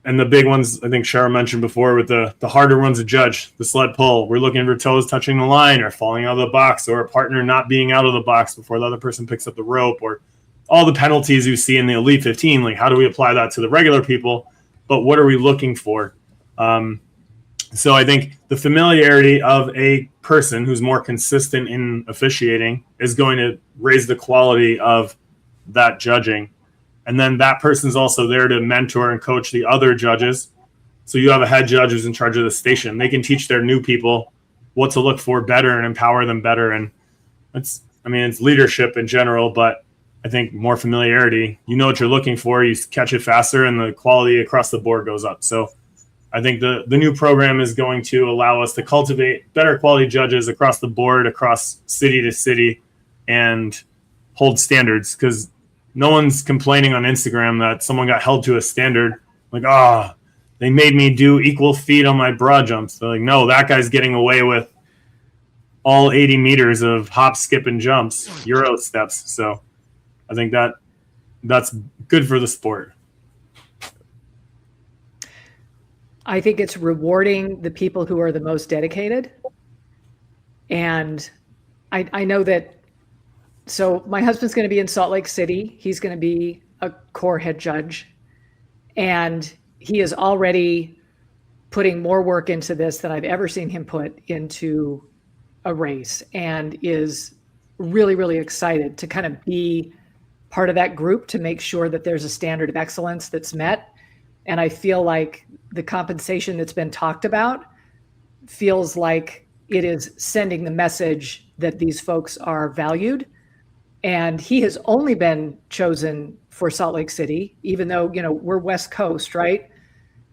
and the big ones I think Shara mentioned before with the harder ones to judge, the sled pull. We're looking for toes touching the line or falling out of the box, or a partner not being out of the box before the other person picks up the rope, or all the penalties you see in the Elite 15. Like, how do we apply that to the regular people? But what are we looking for? So I think the familiarity of a person who's more consistent in officiating is going to raise the quality of that judging. And then that person's also there to mentor and coach the other judges. So you have a head judge who's in charge of the station. They can teach their new people what to look for better and empower them better. And it's leadership in general, but I think more familiarity, you know what you're looking for, you catch it faster, and the quality across the board goes up. So I think the new program is going to allow us to cultivate better quality judges across the board, across city to city, and hold standards, because no one's complaining on Instagram that someone got held to a standard. Like, they made me do equal feet on my broad jumps. They're like, no, that guy's getting away with all 80 meters of hop, skip, and jumps, Euro steps. So I think that's good for the sport. I think it's rewarding the people who are the most dedicated. And I know that, so my husband's going to be in Salt Lake City. He's going to be a core head judge. And he is already putting more work into this than I've ever seen him put into a race, and is really, really excited to kind of be part of that group to make sure that there's a standard of excellence that's met. And I feel like the compensation that's been talked about feels like it is sending the message that these folks are valued. And he has only been chosen for Salt Lake City, even though, you know, we're West Coast, right?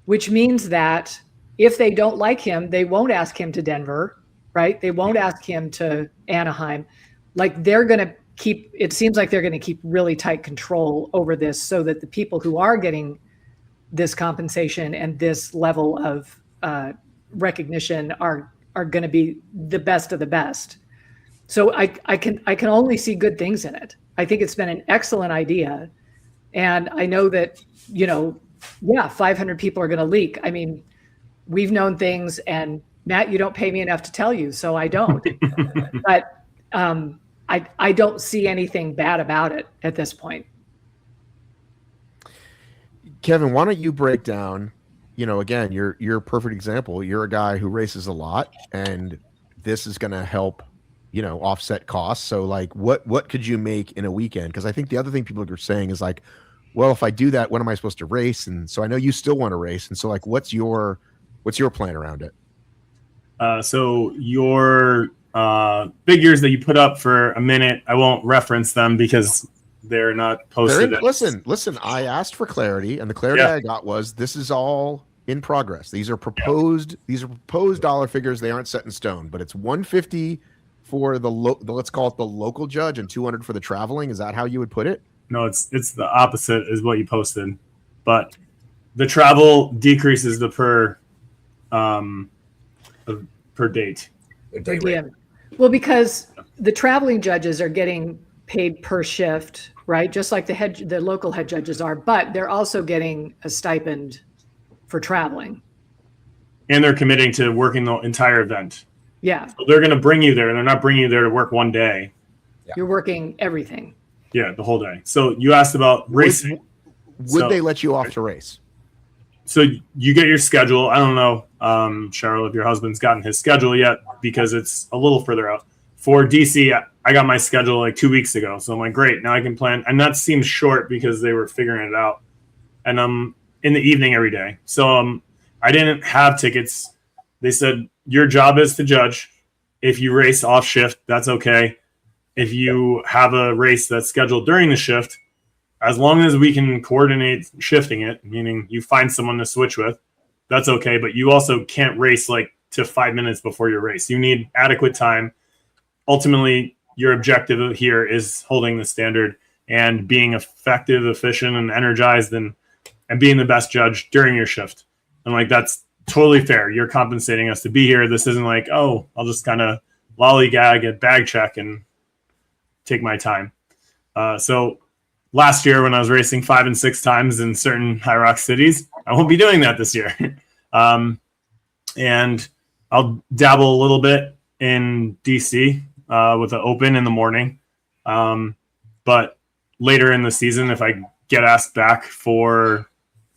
Which means that if they don't like him, they won't ask him to Denver, right? They won't ask him to Anaheim. Like, they're going to keep, it seems like they're going to keep really tight control over this, so that the people who are getting this compensation and this level of recognition are going to be the best of the best. So I can only see good things in it. I think it's been an excellent idea. And I know that, you know, 500 people are going to leak. I mean, we've known things, and Matt, you don't pay me enough to tell you, so I don't. But I don't see anything bad about it at this point. Kevin, why don't you break down, you know, again, you're a perfect example. You're a guy who races a lot, and this is going to help, you know, offset costs. So like, what could you make in a weekend? Because I think the other thing people are saying is like, well, if I do that, when am I supposed to race? And so I know you still want to race. And so like, what's your plan around it? So your figures that you put up for a minute, I won't reference them because they're not posted. Listen, I asked for clarity, and the clarity I got was this is all in progress. These are proposed dollar figures. They aren't set in stone, but it's 150 for the let's call it the local judge and 200 for the traveling. Is that how you would put it? No, it's the opposite is what you posted, but the travel decreases the per date. Yeah. Well, because the traveling judges are getting paid per shift, right? Just like the local head judges are, but they're also getting a stipend for traveling. And they're committing to working the entire event. Yeah. So they're going to bring you there. They're not bringing you there to work one day. Yeah. You're working everything. Yeah, the whole day. So you asked about racing. Would they let you off to race? So you get your schedule. I don't know, Cheryl, if your husband's gotten his schedule yet, because it's a little further out. For DC, I got my schedule like 2 weeks ago. So I'm like, great, now I can plan. And that seems short because they were figuring it out. And I'm in the evening every day. So I didn't have tickets. They said, your job is to judge. If you race off shift, that's okay. If you have a race that's scheduled during the shift, as long as we can coordinate shifting it, meaning you find someone to switch with, that's okay. But you also can't race like to 5 minutes before your race. You need adequate time. Ultimately, your objective here is holding the standard and being effective, efficient, and energized, and being the best judge during your shift. And like, that's totally fair. You're compensating us to be here. This isn't like, oh, I'll just kind of lollygag at bag check and take my time. So last year when I was racing 5 and 6 times in certain HYROX cities, I won't be doing that this year. And I'll dabble a little bit in DC with an open in the morning. But later in the season, if I get asked back for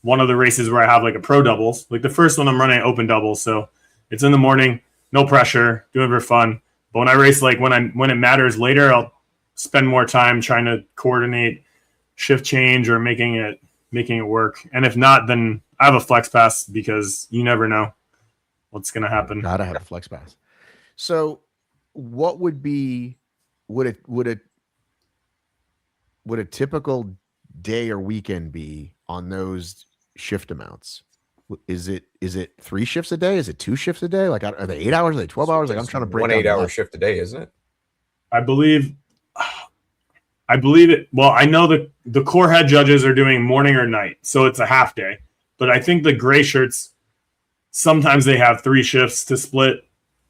one of the races where I have like a pro doubles, like the first one I'm running open doubles. So it's in the morning, no pressure, doing it for fun. But when I race, like when it matters later, I'll spend more time trying to coordinate shift change or making it work. And if not, then I have a flex pass because you never know what's going to happen. Gotta have a flex pass. So what would a typical day or weekend be on those shift amounts? Is it 3 shifts a day? Is it 2 shifts a day? Like, are they 8 hours? Are they 12 hours? Like, I'm trying to break 1 8-hour shift a day, isn't it? I believe it. Well, I know the core head judges are doing morning or night, so it's a half day. But I think the gray shirts, sometimes they have 3 shifts to split,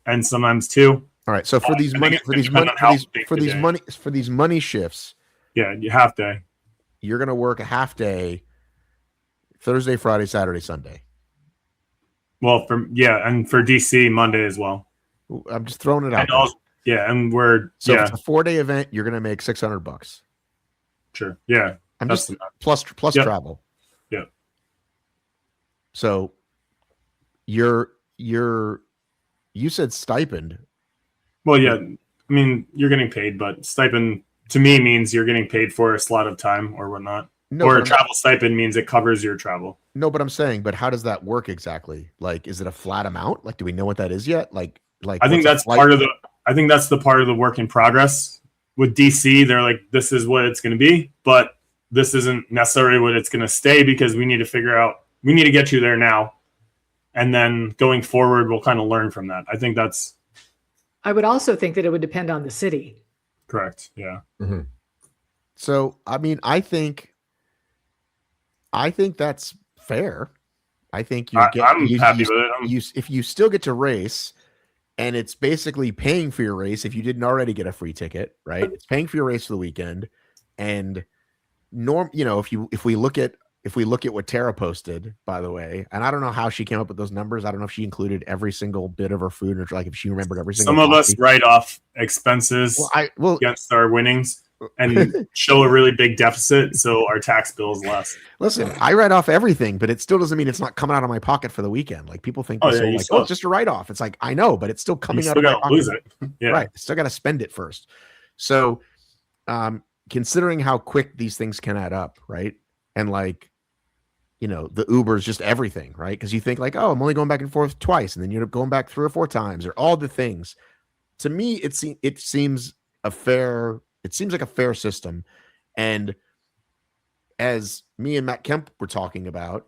and sometimes 2. All right. So for these money shifts, yeah, half day. You're going to work a half day, Thursday, Friday, Saturday, Sunday. Well, and for DC Monday as well. I'm just throwing it out. And also, and we're so if it's a 4-day event, you're going to make $600. Sure. Yeah. I'm just plus travel. Yeah. So you said stipend. Well, yeah. I mean, you're getting paid, but stipend to me means you're getting paid for a slot of time or whatnot. No, or a travel stipend means it covers your travel. No, but I'm saying, but how does that work exactly? Like, is it a flat amount? Like, do we know what that is yet? Like I think that's part of the. I think that's the part of the work in progress. With DC, they're like, this is what it's going to be, but this isn't necessarily what it's going to stay because we need to figure out. We need to get you there now, and then going forward, we'll kind of learn from that. I think that's. I would also think that it would depend on the city. Correct. Yeah. Mm-hmm. So, I mean, I think that's fair. I think I'm happy with it. If you still get to race, and it's basically paying for your race if you didn't already get a free ticket, right? It's paying for your race for the weekend, and if we look at what Tara posted, by the way, and I don't know how she came up with those numbers. I don't know if she included every single bit of her food, or like if she remembered every single. Some of us write off expenses against our winnings and show a really big deficit, so our tax bill is less. Listen, I write off everything, but it still doesn't mean it's not coming out of my pocket for the weekend. Like people think, it's just a write off. It's like I know, but it's still coming out of my pocket. Lose it. Yeah. Right, still got to spend it first. So, considering how quick these things can add up, right, and like, the Uber is just everything, right? Because you think like, oh, I'm only going back and forth twice, and then you end up going back 3 or 4 times, or all the things. To me, it seems like a fair system. And as me and Matt Kemp were talking about,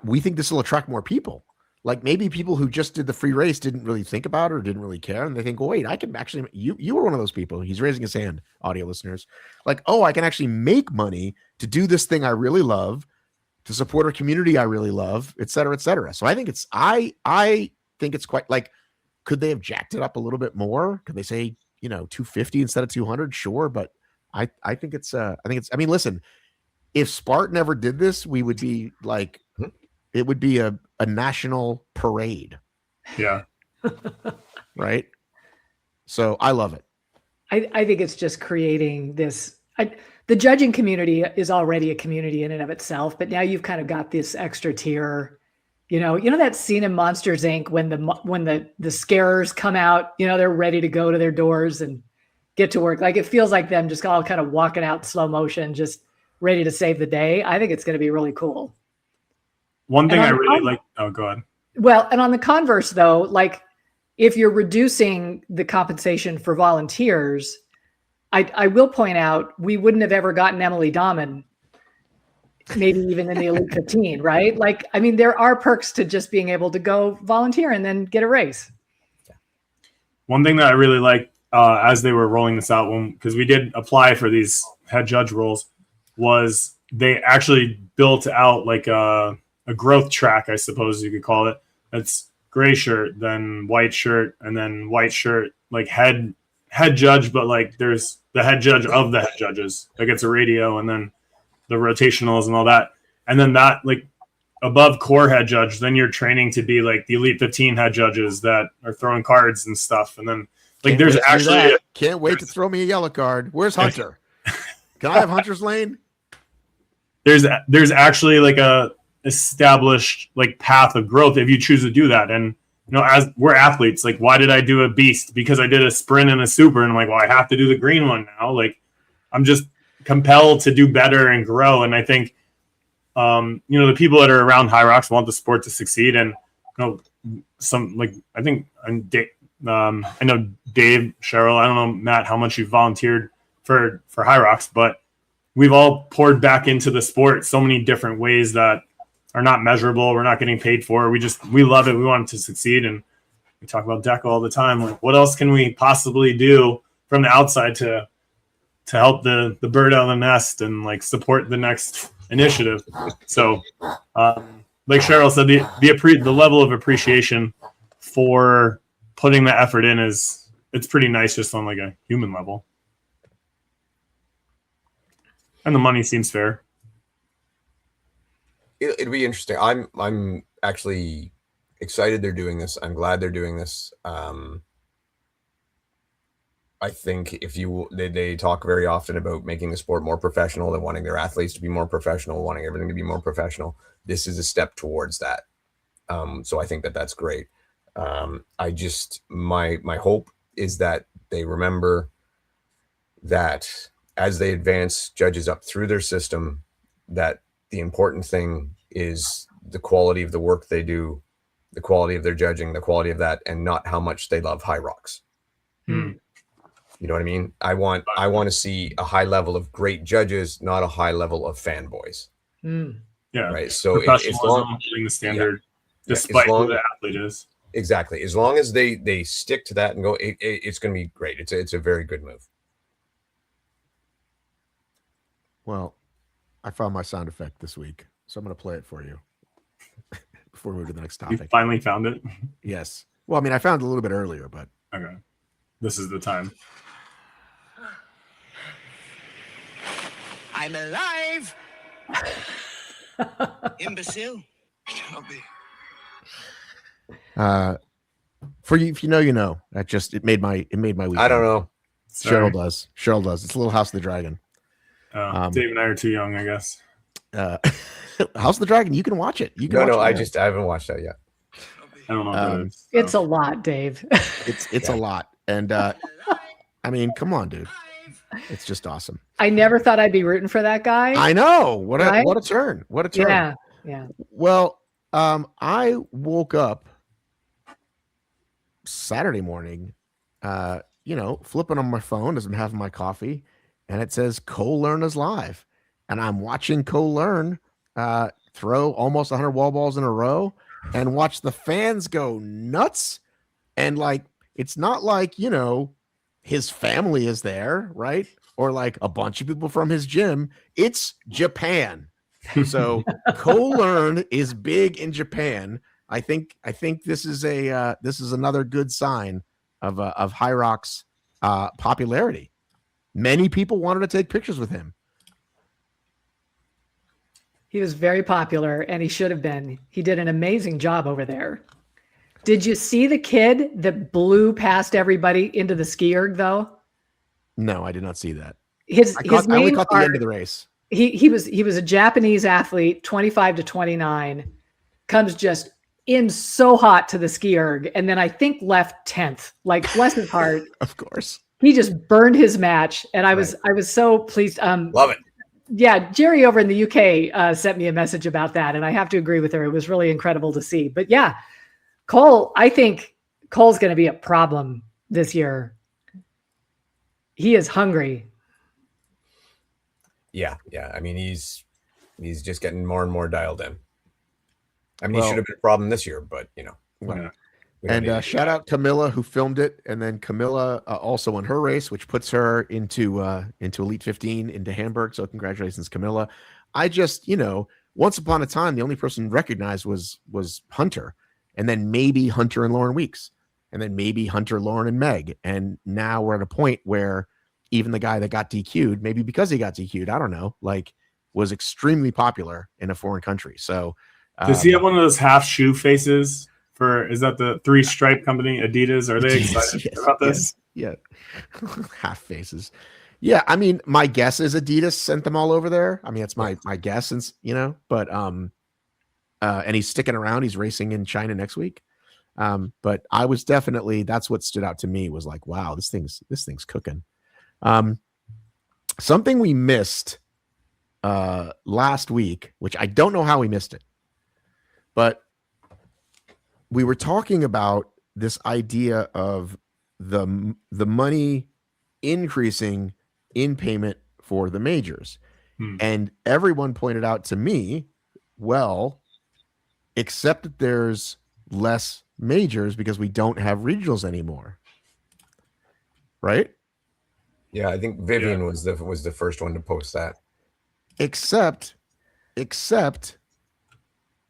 we think this will attract more people. Like maybe people who just did the free race didn't really think about it or didn't really care. And they think, well, wait, I can actually, you were one of those people. He's raising his hand, audio listeners. Like, oh, I can actually make money to do this thing I really love, to support a community I really love, et cetera, et cetera. So I think I think it's quite like, could they have jacked it up a little bit more? Could they say, 250 instead of 200? Sure. But I think I mean, listen, if Spartan ever did this, we would be like, it would be a national parade. Yeah. Right. So I love it. I think it's just creating this. The judging community is already a community in and of itself, but now you've kind of got this extra tier. You know that scene in Monsters, Inc. when the scarers come out, they're ready to go to their doors and get to work. Like it feels like them just all kind of walking out slow motion, just ready to save the day. I think it's going to be really cool. One thing I really like. Oh, go ahead. Well, and on the converse, though, like if you're reducing the compensation for volunteers, I will point out we wouldn't have ever gotten Emily Dahman, maybe even in the Elite 15, right? Like, I mean, there are perks to just being able to go volunteer and then get a race. One thing that I really liked as they were rolling this out, because we did apply for these head judge roles, was they actually built out like a growth track, I suppose you could call it. It's gray shirt, then white shirt, and then white shirt, like head judge, but like there's the head judge of the head judges. Like it's a radio, and then the rotationals and all that. And then that, like above core head judge, then you're training to be like the Elite 15 head judges that are throwing cards and stuff. And then like there's actually can't wait to throw me a yellow card. Where's Hunter? Can I have Hunter's lane? There's actually like a established like path of growth if you choose to do that. And as we're athletes, like why did I do a beast? Because I did a sprint and a super, and I'm like, well, I have to do the green one now. Like I'm just compelled to do better and grow. And I think the people that are around HYROX want the sport to succeed. And some like I think I know Dave, Cheryl, I don't know, Matt, how much you volunteered for HYROX, but we've all poured back into the sport so many different ways that are not measurable. We're not getting paid for. We love it. We want it to succeed. And we talk about DEKA all the time. Like, what else can we possibly do from the outside to help the bird out of the nest and like support the next initiative? So, like Cheryl said, the level of appreciation for putting the effort in it's pretty nice, just on like a human level. And the money seems fair. It'll be interesting. I'm actually excited they're doing this. I'm glad they're doing this. I think if they talk very often about making the sport more professional, and wanting their athletes to be more professional, wanting everything to be more professional. This is a step towards that. So I think that's great. I just, my hope is that they remember that as they advance judges up through their system, that the important thing is the quality of the work they do, the quality of their judging, the quality of that, and not how much they love HYROX. You know what I mean? I want to see a high level of great judges, not a high level of fanboys. Yeah. Right. So professionalism, holding the standard, despite who the athlete is. Exactly. As long as they stick to that and go, it's going to be great. It's a very good move. Well, I found my sound effect this week, so I'm going to play it for you before we move to the next topic. You finally found it? Yes. Well, I mean, I found it a little bit earlier, but okay. This is the time. I'm alive. Imbecile. For you, if you know, you know. It made my week. I don't know. Cheryl does. It's a little House of the Dragon. Dave and I are too young, I guess. House of the Dragon. You can watch it. You can. No, I haven't watched that yet. I don't know what that is. It's a lot, Dave. It's a lot, and I mean, come on, dude. It's just awesome. I never thought I'd be rooting for that guy. I know. What a turn. What a turn. Yeah. Well, I woke up Saturday morning, flipping on my phone as I'm having my coffee, and it says Cole Learn is live. And I'm watching Cole Learn throw almost 100 wall balls in a row and watch the fans go nuts. And it's not like, his family is there, right? Or like a bunch of people from his gym. It's Japan. So Cole Learn is big in Japan. I think this is another good sign of HYROX popularity. Many people wanted to take pictures with him. He was very popular, and he should have been. He did an amazing job over there. Did you see the kid that blew past everybody into the ski erg, though? No, I did not see that. I only caught the end of the race. He was a Japanese athlete, 25 to 29, comes just in so hot to the ski erg, and then I think left 10th. Like, bless his heart. Of course. He just burned his match, and I was so pleased. Love it. Yeah, Jerry over in the UK sent me a message about that, and I have to agree with her. It was really incredible to see. But yeah, Cole, I think Cole's going to be a problem this year. He is hungry. Yeah. I mean, he's just getting more and more dialed in. I mean, he should have been a problem this year, but And shout out Camilla who filmed it, and then Camilla also won her race, which puts her into Elite 15 into Hamburg. So congratulations, Camilla. I just, once upon a time, the only person recognized was Hunter, and then maybe Hunter and Lauren Weeks, and then maybe Hunter, Lauren, and Meg. And now we're at a point where even the guy that got DQ'd, maybe because he got DQ'd, I don't know, was extremely popular in a foreign country. So does he have one of those half shoe faces? Is that the 3-stripe company, Adidas? Are they excited about this? Yeah. Half faces. Yeah. I mean, my guess is Adidas sent them all over there. I mean, it's my guess, since, but, and he's sticking around. He's racing in China next week. But I was that's what stood out to me, was like, wow, this thing's cooking. Something we missed last week, which I don't know how we missed it, but we were talking about this idea of the money increasing in payment for the majors. And everyone pointed out to me, well, except that there's less majors because we don't have regionals anymore. Right? Yeah, I think Vivian was the first one to post that. Except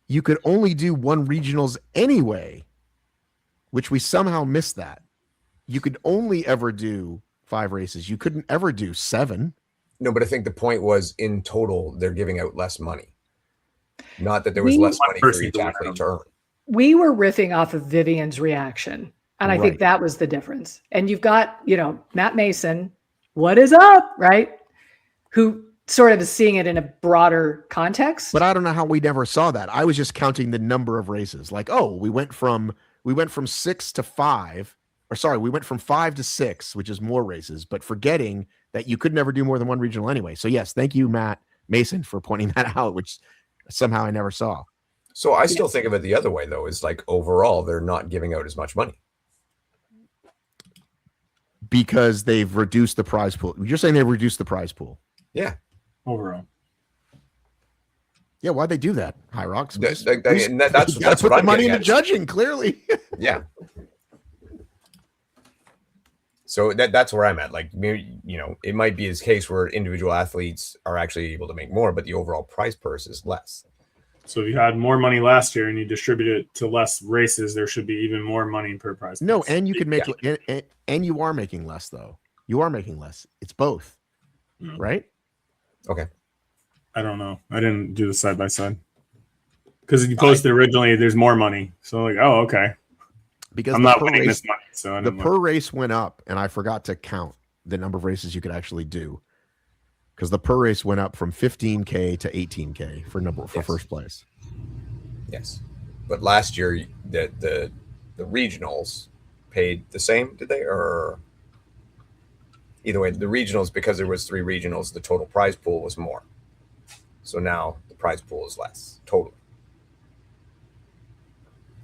you could only do one regionals anyway, which we somehow missed that. You could only ever do 5 races. You couldn't ever do 7. No, but I think the point was, in total, they're giving out less money. Not that there was less money for each athlete to earn. We were riffing off of Vivian's reaction. And I think that was the difference. And you've got, Matt Mason, what is up, right? Who sort of is seeing it in a broader context. But I don't know how we never saw that. I was just counting the number of races. Like, we went from 6 to 5, or sorry, we went from 5 to 6, which is more races, but forgetting that you could never do more than one regional anyway. So yes, thank you, Matt Mason, for pointing that out, which somehow I never saw. So I still think of it the other way, though, is like overall, they're not giving out as much money. Because they've reduced the prize pool. You're saying they've reduced the prize pool? Yeah. Overall. Yeah, why'd they do that, HYROX? That's put what the I'm money into judging, clearly. Yeah. So that's where I'm at. Like, it might be this case where individual athletes are actually able to make more, but the overall prize purse is less. So if you had more money last year and you distribute it to less races, there should be even more money per prize. No, and you could make and you are making less, though. You are making less. It's both, right? Okay. I don't know. I didn't do the side by side because you posted originally. There's more money, so like, oh, okay. Because I'm not winning this money, so the per race went up, and I forgot to count the number of races you could actually do. Because the per race went up from 15K to 18K for first place. Yes, but last year the regionals paid the same, did they? Or either way, the regionals, because there was 3 regionals, the total prize pool was more. So now the prize pool is less totally,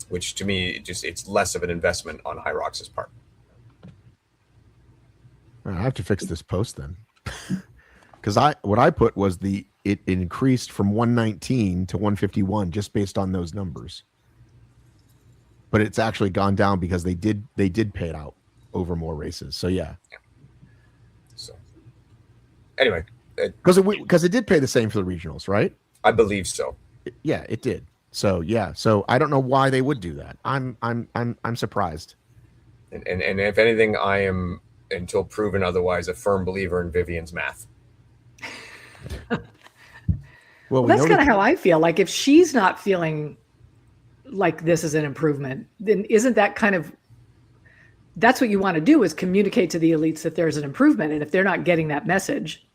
which to me it's less of an investment on HYROX's part. I have to fix this post then. Because what I put was it increased from 119 to 151 just based on those numbers, but it's actually gone down because they did pay it out over more races. So yeah. So anyway, because it did pay the same for the regionals, right? I believe so. Yeah, it did. So yeah, so I don't know why they would do that. I'm surprised. And if anything, I am, until proven otherwise, a firm believer in Vivian's math. Well, that's kind of how I feel. Like if she's not feeling like this is an improvement, then isn't that kind of, that's what you want to do, is communicate to the elites that there's an improvement. And if they're not getting that message,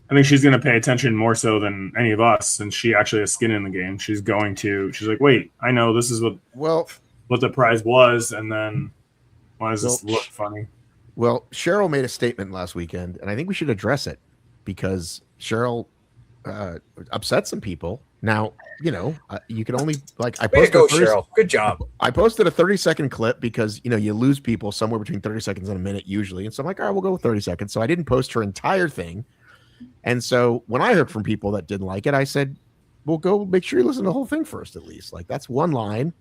I think she's going to pay attention more so than any of us, since she actually has skin in the game. She's like, wait, I know this is what the prize was, and then why does this look funny? Well, Cheryl made a statement last weekend, and I think we should address it because Cheryl upset some people. Now, you can only Cheryl. Good job. I posted a 30-second clip because, you lose people somewhere between 30 seconds and a minute usually. And so I'm like, all right, we'll go with 30 seconds. So I didn't post her entire thing. And so when I heard from people that didn't like it, I said, well, go make sure you listen to the whole thing first, at least. Like, that's one line,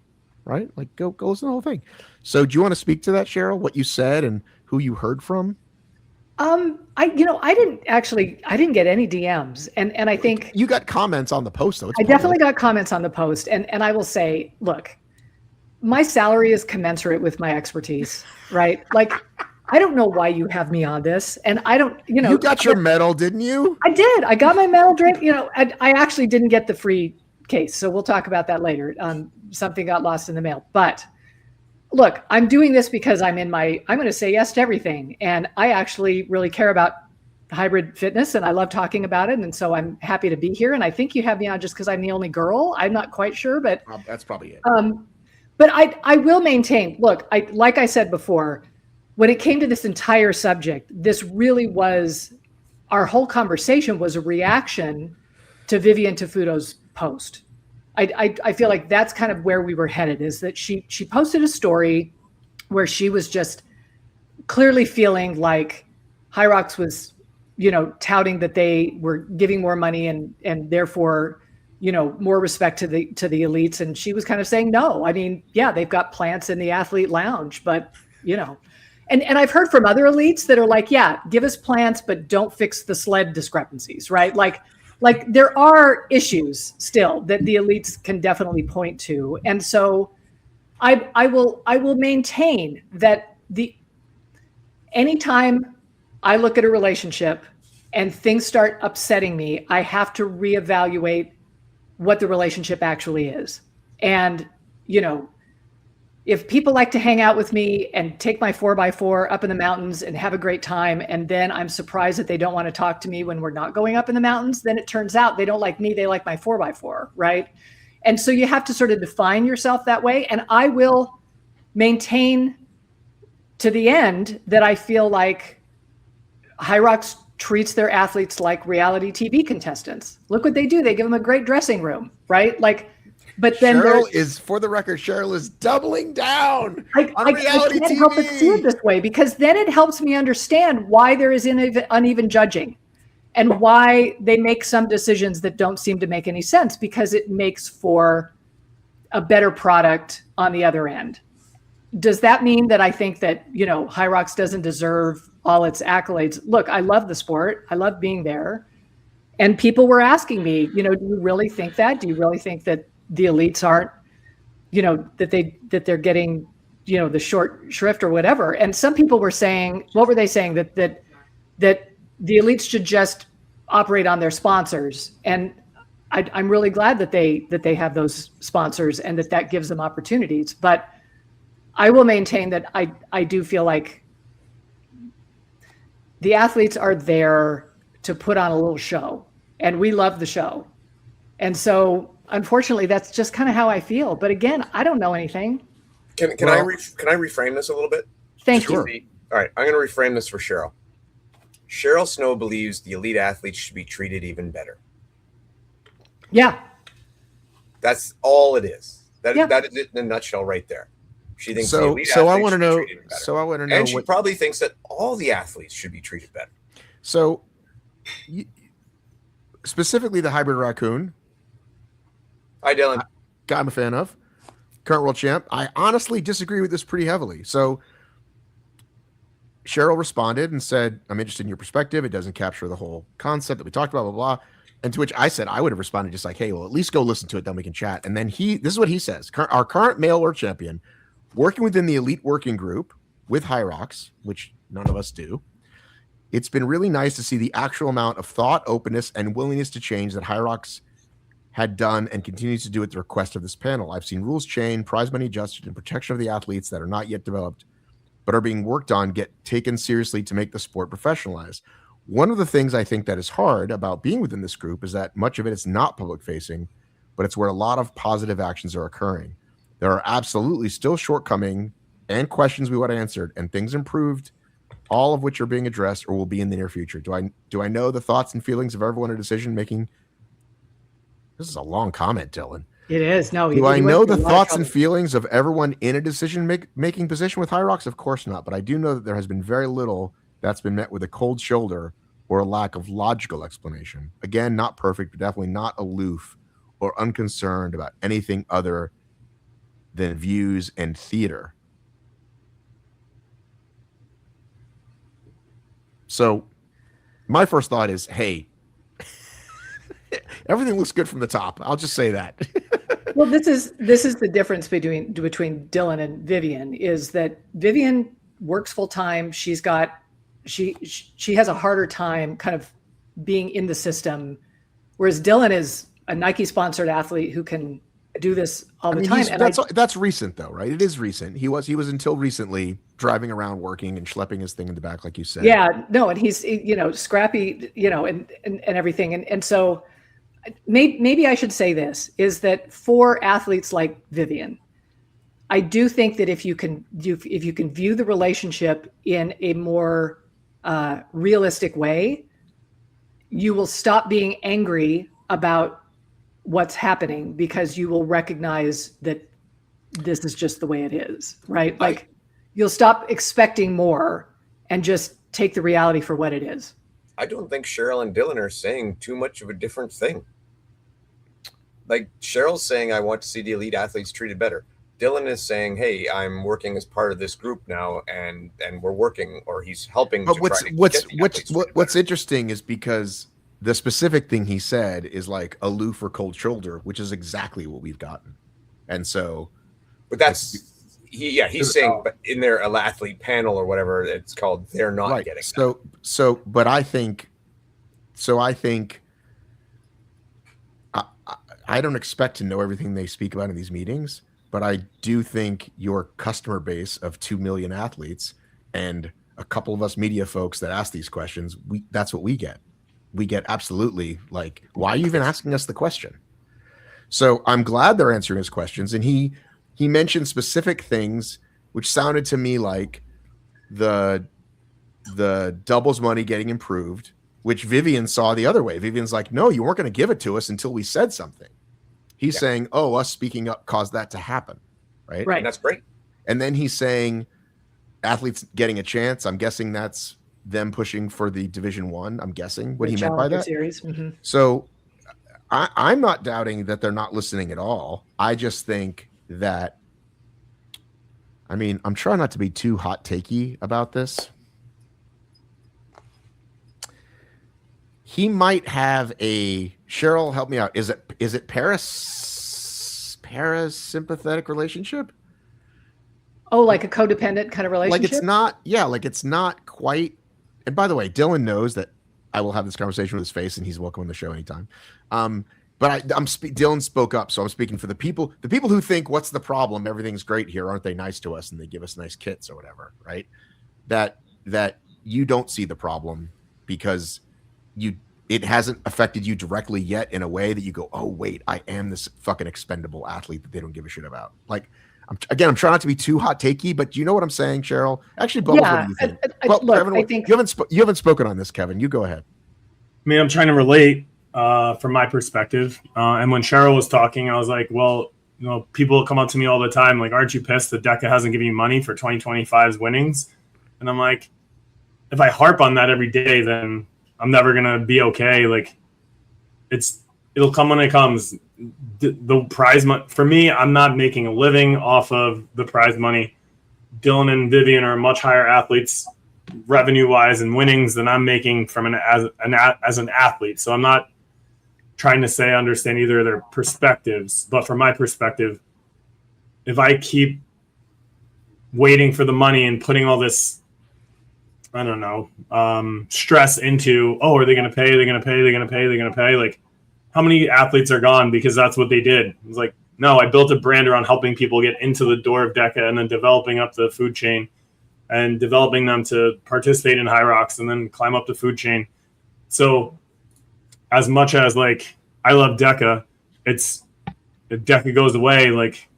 right? Like, go listen to the whole thing. So do you want to speak to that, Cheryl, what you said and who you heard from? I didn't get any DMs, and I think you got comments on the post, though. I definitely got comments on the post, and I will say, look, my salary is commensurate with my expertise, right? Like, I don't know why you have me on this, and I don't, you got your medal, didn't you? I did. I got my medal drink. I actually didn't get the free case, so we'll talk about that later. Something got lost in the mail, but. Look, I'm doing this because I'm going to say yes to everything. And I actually really care about hybrid fitness and I love talking about it. And so I'm happy to be here. And I think you have me on just because I'm the only girl. I'm not quite sure, but that's probably it. But I will maintain, look, like I said before, when it came to this entire subject, this really was, our whole conversation was a reaction to Vivian Tafuto's post. I feel like that's kind of where we were headed, is that she posted a story where she was just clearly feeling like HYROX was, touting that they were giving more money and therefore, more respect to the elites. And she was kind of saying, no, I mean, yeah, they've got plants in the athlete lounge, but, and I've heard from other elites that are like, yeah, give us plants, but don't fix the sled discrepancies, right? Like there are issues still that the elites can definitely point to. And so I will maintain that anytime I look at a relationship and things start upsetting me, I have to reevaluate what the relationship actually is. And, you know, if people like to hang out with me and take my 4x4 up in the mountains and have a great time, and then I'm surprised that they don't want to talk to me when we're not going up in the mountains, then it turns out they don't like me, they like my 4x4, right? And so you have to sort of define yourself that way. And I will maintain to the end that I feel like HYROX treats their athletes like reality TV contestants. Look what they do. They give them a great dressing room, right? Like, but then Cheryl is, for the record, Cheryl is doubling down on reality I can't TV. help but see it this way, because then it helps me understand why there is uneven judging and why they make some decisions that don't seem to make any sense, because it makes for a better product on the other end. Does that mean that I think that, you know, HYROX doesn't deserve all its accolades? Look, I love the sport. I love being there. And people were asking me, you know, do you really think that? Do you really think that the elites aren't, you know, that they're getting, you know, the short shrift or whatever? And some people were saying, what were they saying? That the elites should just operate on their sponsors. And I'm really glad that they have those sponsors and that gives them opportunities. But I will maintain that I do feel like the athletes are there to put on a little show, and we love the show. And so, unfortunately, that's just kind of how I feel. But again, I don't know anything. Can I reframe this a little bit? Thank you. All right, I'm going to reframe this for Cheryl. Cheryl Snow believes the elite athletes should be treated even better. Yeah. That's all it is. That Yeah. is it in a nutshell right there. She thinks the So, elite so I athletes want to should be know. treated better. So I want to know. And she probably thinks that all the athletes should be treated better. So, specifically the hybrid raccoon, Hi, Dylan. guy I'm a fan of, current world champ. I honestly disagree with this pretty heavily. So Cheryl responded and said, I'm interested in your perspective. It doesn't capture the whole concept that we talked about, blah, blah, blah. And to which I said, I would have responded just like, hey, well, at least go listen to it. Then we can chat. And then this is what he says. Our current male world champion, working within the elite working group with HYROX, which none of us do. It's been really nice to see the actual amount of thought, openness, and willingness to change that HYROX had done and continues to do at the request of this panel. I've seen rules change, prize money adjusted, and protection of the athletes that are not yet developed, but are being worked on, get taken seriously to make the sport professionalized. One of the things I think that is hard about being within this group is that much of it is not public facing, but it's where a lot of positive actions are occurring. There are absolutely still shortcomings and questions we want answered and things improved, all of which are being addressed or will be in the near future. Do I know the thoughts and feelings of everyone in decision making? This is a long comment, Dylan. It is. No. Do I know the thoughts and feelings of everyone in a decision making position with HYROX? Of course not. But I do know that there has been very little that's been met with a cold shoulder or a lack of logical explanation. Again, not perfect, but definitely not aloof or unconcerned about anything other than views and theater. So my first thought is, hey, everything looks good from the top. I'll just say that. Well, this is the difference between Dylan and Vivian, is that Vivian works full time. She has a harder time kind of being in the system, whereas Dylan is a Nike sponsored athlete who can do this all the time. And that's recent though, right? It is recent. He was until recently driving around working and schlepping his thing in the back, like you said. Yeah, no, and he's, you know, scrappy, you know, and everything. And so maybe I should say this, is that for athletes like Vivian, I do think that if you can view the relationship in a more realistic way, you will stop being angry about what's happening, because you will recognize that this is just the way it is, right? Like, you'll stop expecting more and just take the reality for what it is. I don't think Cheryl and Dylan are saying too much of a different thing. Like, Cheryl's saying, I want to see the elite athletes treated better. Dylan is saying, hey, I'm working as part of this group now, and we're working, or he's helping. But what's interesting is because the specific thing he said is like aloof or cold shoulder, which is exactly what we've gotten. And so, but he's saying, but in their athlete panel or whatever it's called, they're not getting that. But I don't expect to know everything they speak about in these meetings, but I do think your customer base of 2 million athletes and a couple of us media folks that ask these questions, that's what we get. We get absolutely like, why are you even asking us the question? So I'm glad they're answering his questions. And he mentioned specific things, which sounded to me like the doubles money getting improved, which Vivian saw the other way. Vivian's like, no, you weren't going to give it to us until we said something. He's saying, oh, us speaking up caused that to happen. Right. And that's great. And then he's saying athletes getting a chance. I'm guessing that's them pushing for the Division I. I'm guessing what he meant by that. Series. Mm-hmm. So I'm not doubting that they're not listening at all. I just think that, I mean, I'm trying not to be too hot takey about this. He might have a, Cheryl, help me out. Is it parasympathetic relationship? Oh, like a codependent kind of relationship? Like it's not quite. And by the way, Dylan knows that I will have this conversation with his face, and he's welcome on the show anytime. But Dylan spoke up, so I'm speaking for the people who think, what's the problem? Everything's great here. Aren't they nice to us? And they give us nice kits or whatever, right? That you don't see the problem because it hasn't affected you directly yet in a way that you go, oh, wait, I am this fucking expendable athlete that they don't give a shit about. Like, I'm trying not to be too hot takey, but you know what I'm saying, Cheryl? Actually, Bubbles, what do you think? Look, I think you haven't spoken on this, Kevin. You go ahead. I mean, I'm trying to relate from my perspective. And when Cheryl was talking, I was like, well, you know, people come up to me all the time, like, aren't you pissed that DEKA hasn't given you money for 2025's winnings? And I'm like, if I harp on that every day, then I'm never going to be okay. Like, it'll come when it comes. The prize money, for me, I'm not making a living off of the prize money. Dylan and Vivian are much higher athletes revenue-wise and winnings than I'm making from as an athlete. So I'm not trying to say I understand either of their perspectives, but from my perspective, if I keep waiting for the money and putting all this, I don't know, stress into, oh, are they going to pay? Are they going to pay? Are they going to pay? Are they going to pay? Like, how many athletes are gone because that's what they did? It's like, no, I built a brand around helping people get into the door of DEKA and then developing up the food chain and developing them to participate in HYROX and then climb up the food chain. So as much as like I love DEKA, if DEKA goes away, like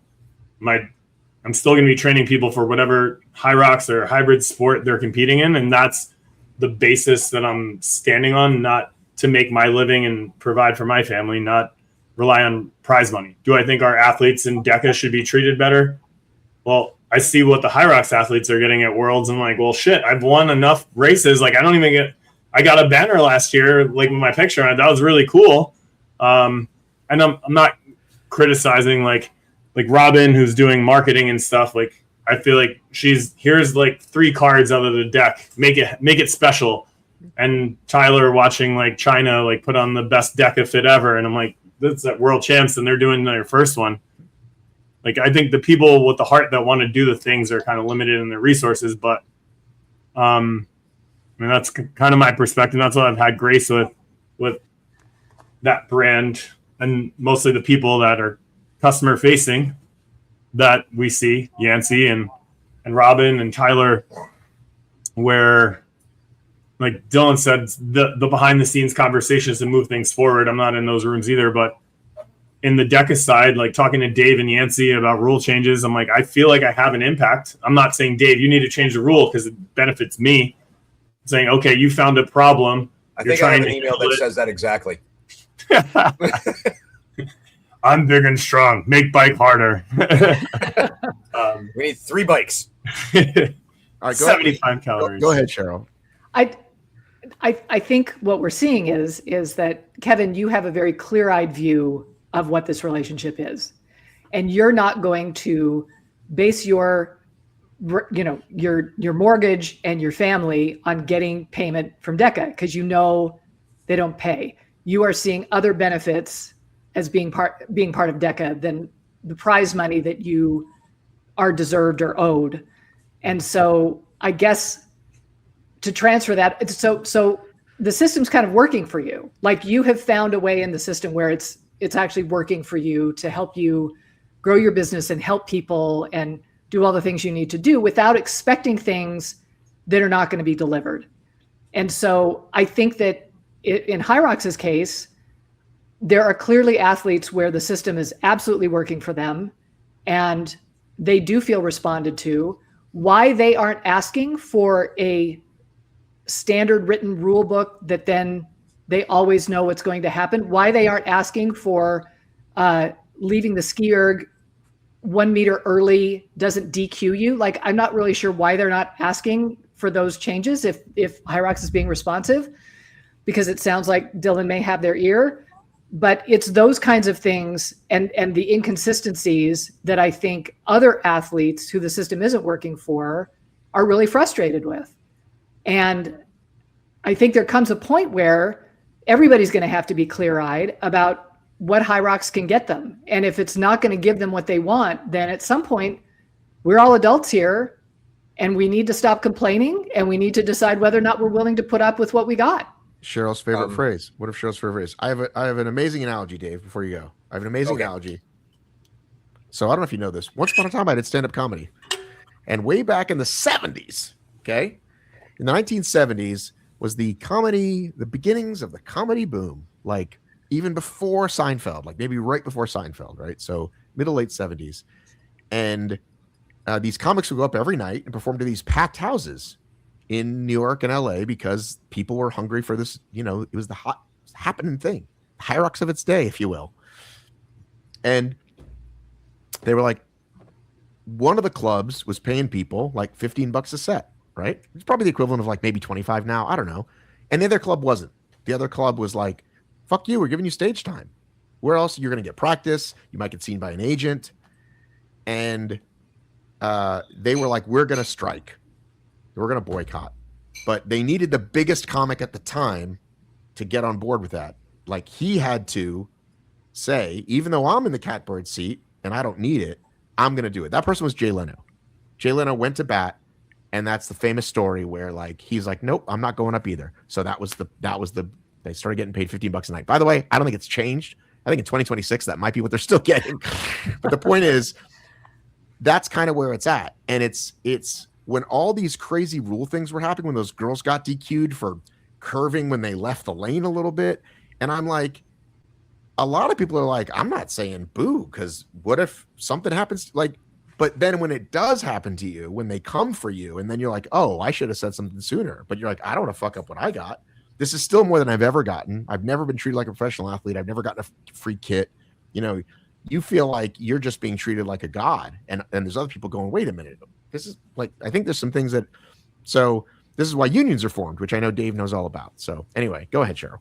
I'm still going to be training people for whatever HYROX or hybrid sport they're competing in. And that's the basis that I'm standing on, not to make my living and provide for my family, not rely on prize money. Do I think our athletes in DEKA should be treated better? Well, I see what the HYROX athletes are getting at Worlds. And I'm like, well, shit, I've won enough races. Like, I got a banner last year, like with my picture on it. That was really cool. And I'm not criticizing like Robin, who's doing marketing and stuff. Like, I feel like here's like 3 cards out of the deck. Make it special. And Tyler watching like China like put on the best DEKA fit ever, and I'm like, that's at World Champs, and they're doing their first one. Like, I think the people with the heart that want to do the things are kind of limited in their resources, but I mean, that's kind of my perspective. That's what I've had grace with that brand, and mostly the people that are customer facing that we see, Yancey and Robin and Tyler, where, like Dylan said, the behind the scenes conversations to move things forward. I'm not in those rooms either, but in the DEKA side, like talking to Dave and Yancey about rule changes, I'm like, I feel like I have an impact. I'm not saying, Dave, you need to change the rule because it benefits me. I'm saying, okay, you found a problem. I think I have an email that says that exactly. I'm big and strong. Make bike harder. We need 3 bikes. All right, 75 calories. Go ahead, Cheryl. I think what we're seeing is that, Kevin, you have a very clear-eyed view of what this relationship is, and you're not going to base your mortgage and your family on getting payment from DEKA because you know they don't pay. You are seeing other benefits as being part of DEKA than the prize money that you are deserved or owed, and so I guess to transfer that, so the system's kind of working for you. Like, you have found a way in the system where it's it's actually working for you to help you grow your business and help people and do all the things you need to do without expecting things that are not going to be delivered. And so I think that in HYROX's case, there are clearly athletes where the system is absolutely working for them and they do feel responded to. Why they aren't asking for a standard written rule book that then they always know what's going to happen, why they aren't asking for leaving the ski erg 1 meter early doesn't DQ you. Like, I'm not really sure why they're not asking for those changes if HYROX is being responsive, because it sounds like Dylan may have their ear. But it's those kinds of things and the inconsistencies that I think other athletes who the system isn't working for are really frustrated with. And I think there comes a point where everybody's going to have to be clear-eyed about what HYROX can get them. And if it's not going to give them what they want, then at some point, we're all adults here and we need to stop complaining and we need to decide whether or not we're willing to put up with what we got. Cheryl's favorite phrase. What if Cheryl's favorite phrase? I have an amazing analogy, Dave, before you go. I have an amazing analogy. So I don't know if you know this. Once upon a time, I did stand-up comedy. And way back in the 70s, okay? In the 1970s was the beginnings of the comedy boom. Like even before Seinfeld, like maybe right before Seinfeld, right? So middle, late 70s. And these comics would go up every night and perform to these packed houses in New York and LA because people were hungry for this, it was the hot happening thing, HYROX of its day, if you will. And they were like, one of the clubs was paying people like $15 a set, right? It's probably the equivalent of like maybe 25 now. I don't know. And the other club wasn't. The other club was like, fuck you, we're giving you stage time. Where else? You're going to get practice. You might get seen by an agent. And they were like, we're going to strike. We're going to boycott. But they needed the biggest comic at the time to get on board with that. Like he had to say, even though I'm in the catbird seat and I don't need it, I'm going to do it. That person was Jay Leno. Jay Leno went to bat, and that's the famous story where like he's like, nope, I'm not going up either. So they started getting paid $15 a night. By the way, I don't think it's changed. I think in 2026 that might be what they're still getting. But the point is, that's kind of where it's at. And it's when all these crazy rule things were happening, when those girls got DQ'd for curving when they left the lane a little bit. And I'm like, a lot of people are like, I'm not saying boo, because what if something happens? Like, but then when it does happen to you, when they come for you, and then you're like, oh, I should have said something sooner. But you're like, I don't want to fuck up what I got. This is still more than I've ever gotten. I've never been treated like a professional athlete. I've never gotten a free kit. You feel like you're just being treated like a god. And there's other people going, wait a minute. This is like, I think there's some things so this is why unions are formed, which I know Dave knows all about. So anyway, go ahead, Cheryl.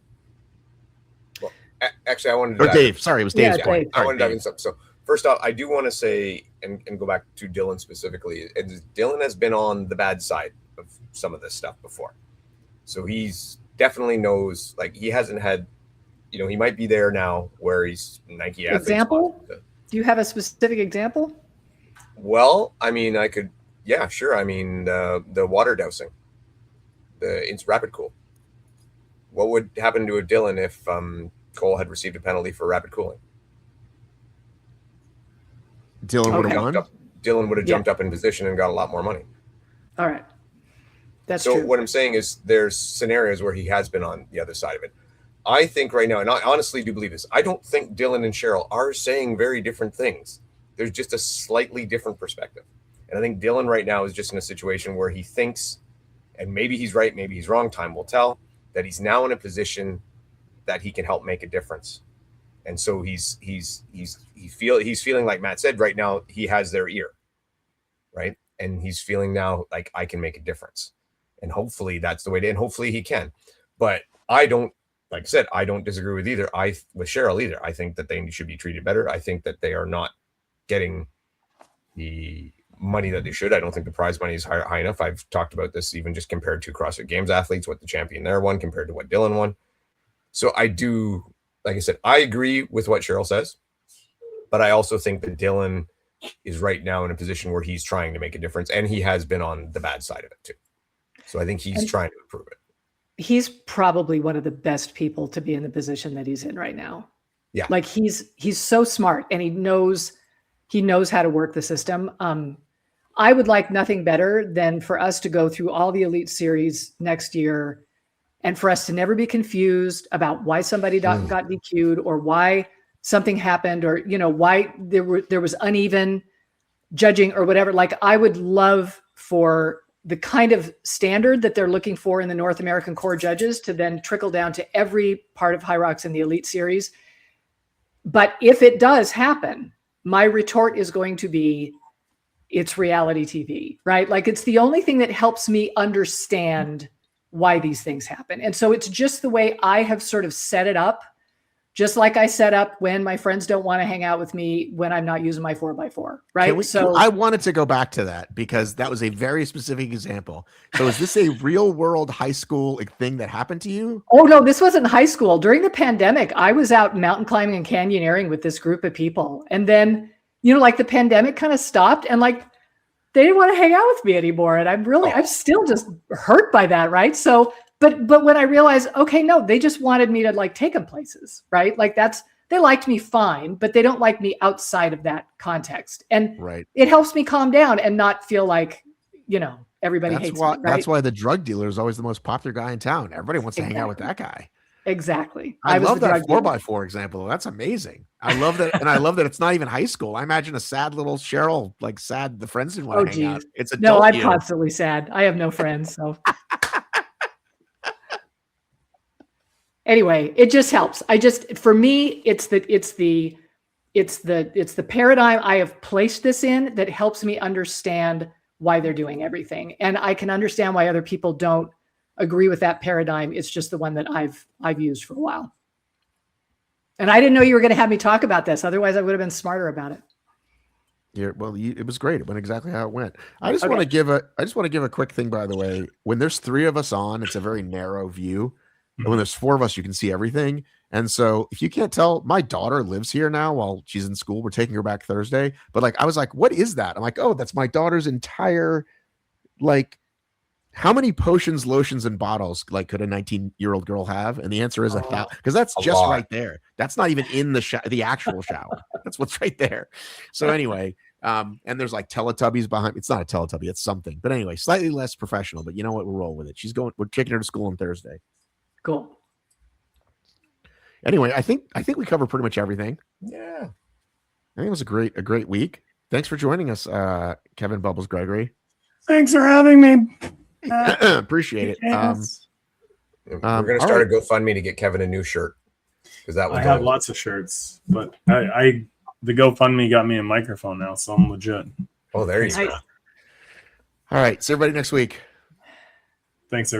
Well, actually, I wanted to Dave. Sorry, it was Dave's point. I wanted to dive in something. So first off, I do want to say, and go back to Dylan specifically, and Dylan has been on the bad side of some of this stuff before. So he's definitely knows, like he hasn't had, he might be there now where he's Nike athlete. Example? Do you have a specific example? Well, I mean, I could, yeah, sure. I mean, the water dousing, it's rapid cool. What would happen to a Dylan if Cole had received a penalty for rapid cooling? Dylan would have won? Dylan would have jumped up in position and got a lot more money. All right. That's so true. What I'm saying is there's scenarios where he has been on the other side of it. I think right now, and I honestly do believe this, I don't think Dylan and Cheryl are saying very different things. There's just a slightly different perspective. And I think Dylan right now is just in a situation where he thinks, and maybe he's right, maybe he's wrong, time will tell, that he's now in a position that he can help make a difference. And so he's feeling like Matt said right now, he has their ear, right? And he's feeling now like I can make a difference. And hopefully that's the way to, and hopefully he can. But I don't, like I said, I don't disagree with with Cheryl either. I think that they should be treated better. I think that they are not getting the money that they should. I don't think the prize money is high enough. I've talked about this even just compared to CrossFit Games athletes, what the champion there won compared to what Dylan won. So I do, like I said, I agree with what Cheryl says, but I also think that Dylan is right now in a position where he's trying to make a difference, and he has been on the bad side of it too. So I think he's trying to improve it. He's probably one of the best people to be in the position that he's in right now. Yeah. Like he's so smart and he knows how to work the system. I would like nothing better than for us to go through all the Elite Series next year and for us to never be confused about why somebody got DQ'd or why something happened or, why there was uneven judging or whatever. Like I would love for the kind of standard that they're looking for in the North American core judges to then trickle down to every part of HYROX in the Elite Series. But if it does happen, my retort is going to be, it's reality TV, right? Like it's the only thing that helps me understand why these things happen. And so it's just the way I have sort of set it up, just like I set up when my friends don't want to hang out with me when I'm not using my 4x4, right? So I wanted to go back to that because that was a very specific example. So is this a real world high school thing that happened to you? Oh no, this wasn't high school. During the pandemic, I was out mountain climbing and canyoneering with this group of people. And then, like the pandemic kind of stopped and like, they didn't want to hang out with me anymore. And I'm still just hurt by that. Right. So, but when I realized, okay, no, they just wanted me to like take them places, right? Like they liked me fine, but they don't like me outside of that context. And it helps me calm down and not feel like, everybody hates me. Right? That's why the drug dealer is always the most popular guy in town. Everybody wants to hang out with that guy. Exactly. I love that 4x4 example. That's amazing. I love that. And I love that it's not even high school. I imagine a sad little Cheryl, like sad, the friends didn't want to hang out. It's adult. No, I'm constantly sad. I have no friends. So anyway, it just helps. For me, it's the paradigm I have placed this in that helps me understand why they're doing everything. And I can understand why other people don't agree with that paradigm. It's just the one that I've used for a while. And I didn't know you were going to have me talk about this. Otherwise I would have been smarter about it. Yeah, well, it was great. It went exactly how it went. I just want to give a quick thing, by the way. When there's 3 of us on, it's a very narrow view. And when there's 4 of us, you can see everything. And so if you can't tell, my daughter lives here now while she's in school. We're taking her back Thursday. But like, I was like, what is that? I'm like, oh, that's my daughter's entire, like, how many potions, lotions, and bottles like could a 19-year-old girl have? And the answer is 1,000, because that's just right there. That's not even in the actual shower. That's what's right there. So anyway, and there's like Teletubbies behind. It's not a Teletubby, it's something. But anyway, slightly less professional. But you know what? We'll roll with it. We're taking her to school on Thursday. Cool. Anyway, I think we covered pretty much everything. Yeah, I think it was a great week. Thanks for joining us, Kevin Bubbles Gregory. Thanks for having me. Appreciate it. We're gonna start a GoFundMe to get Kevin a new shirt because that was. I have lots of shirts, but the GoFundMe got me a microphone now, so I'm legit. Oh, there you go. All right, see everybody next week. Thanks, everybody.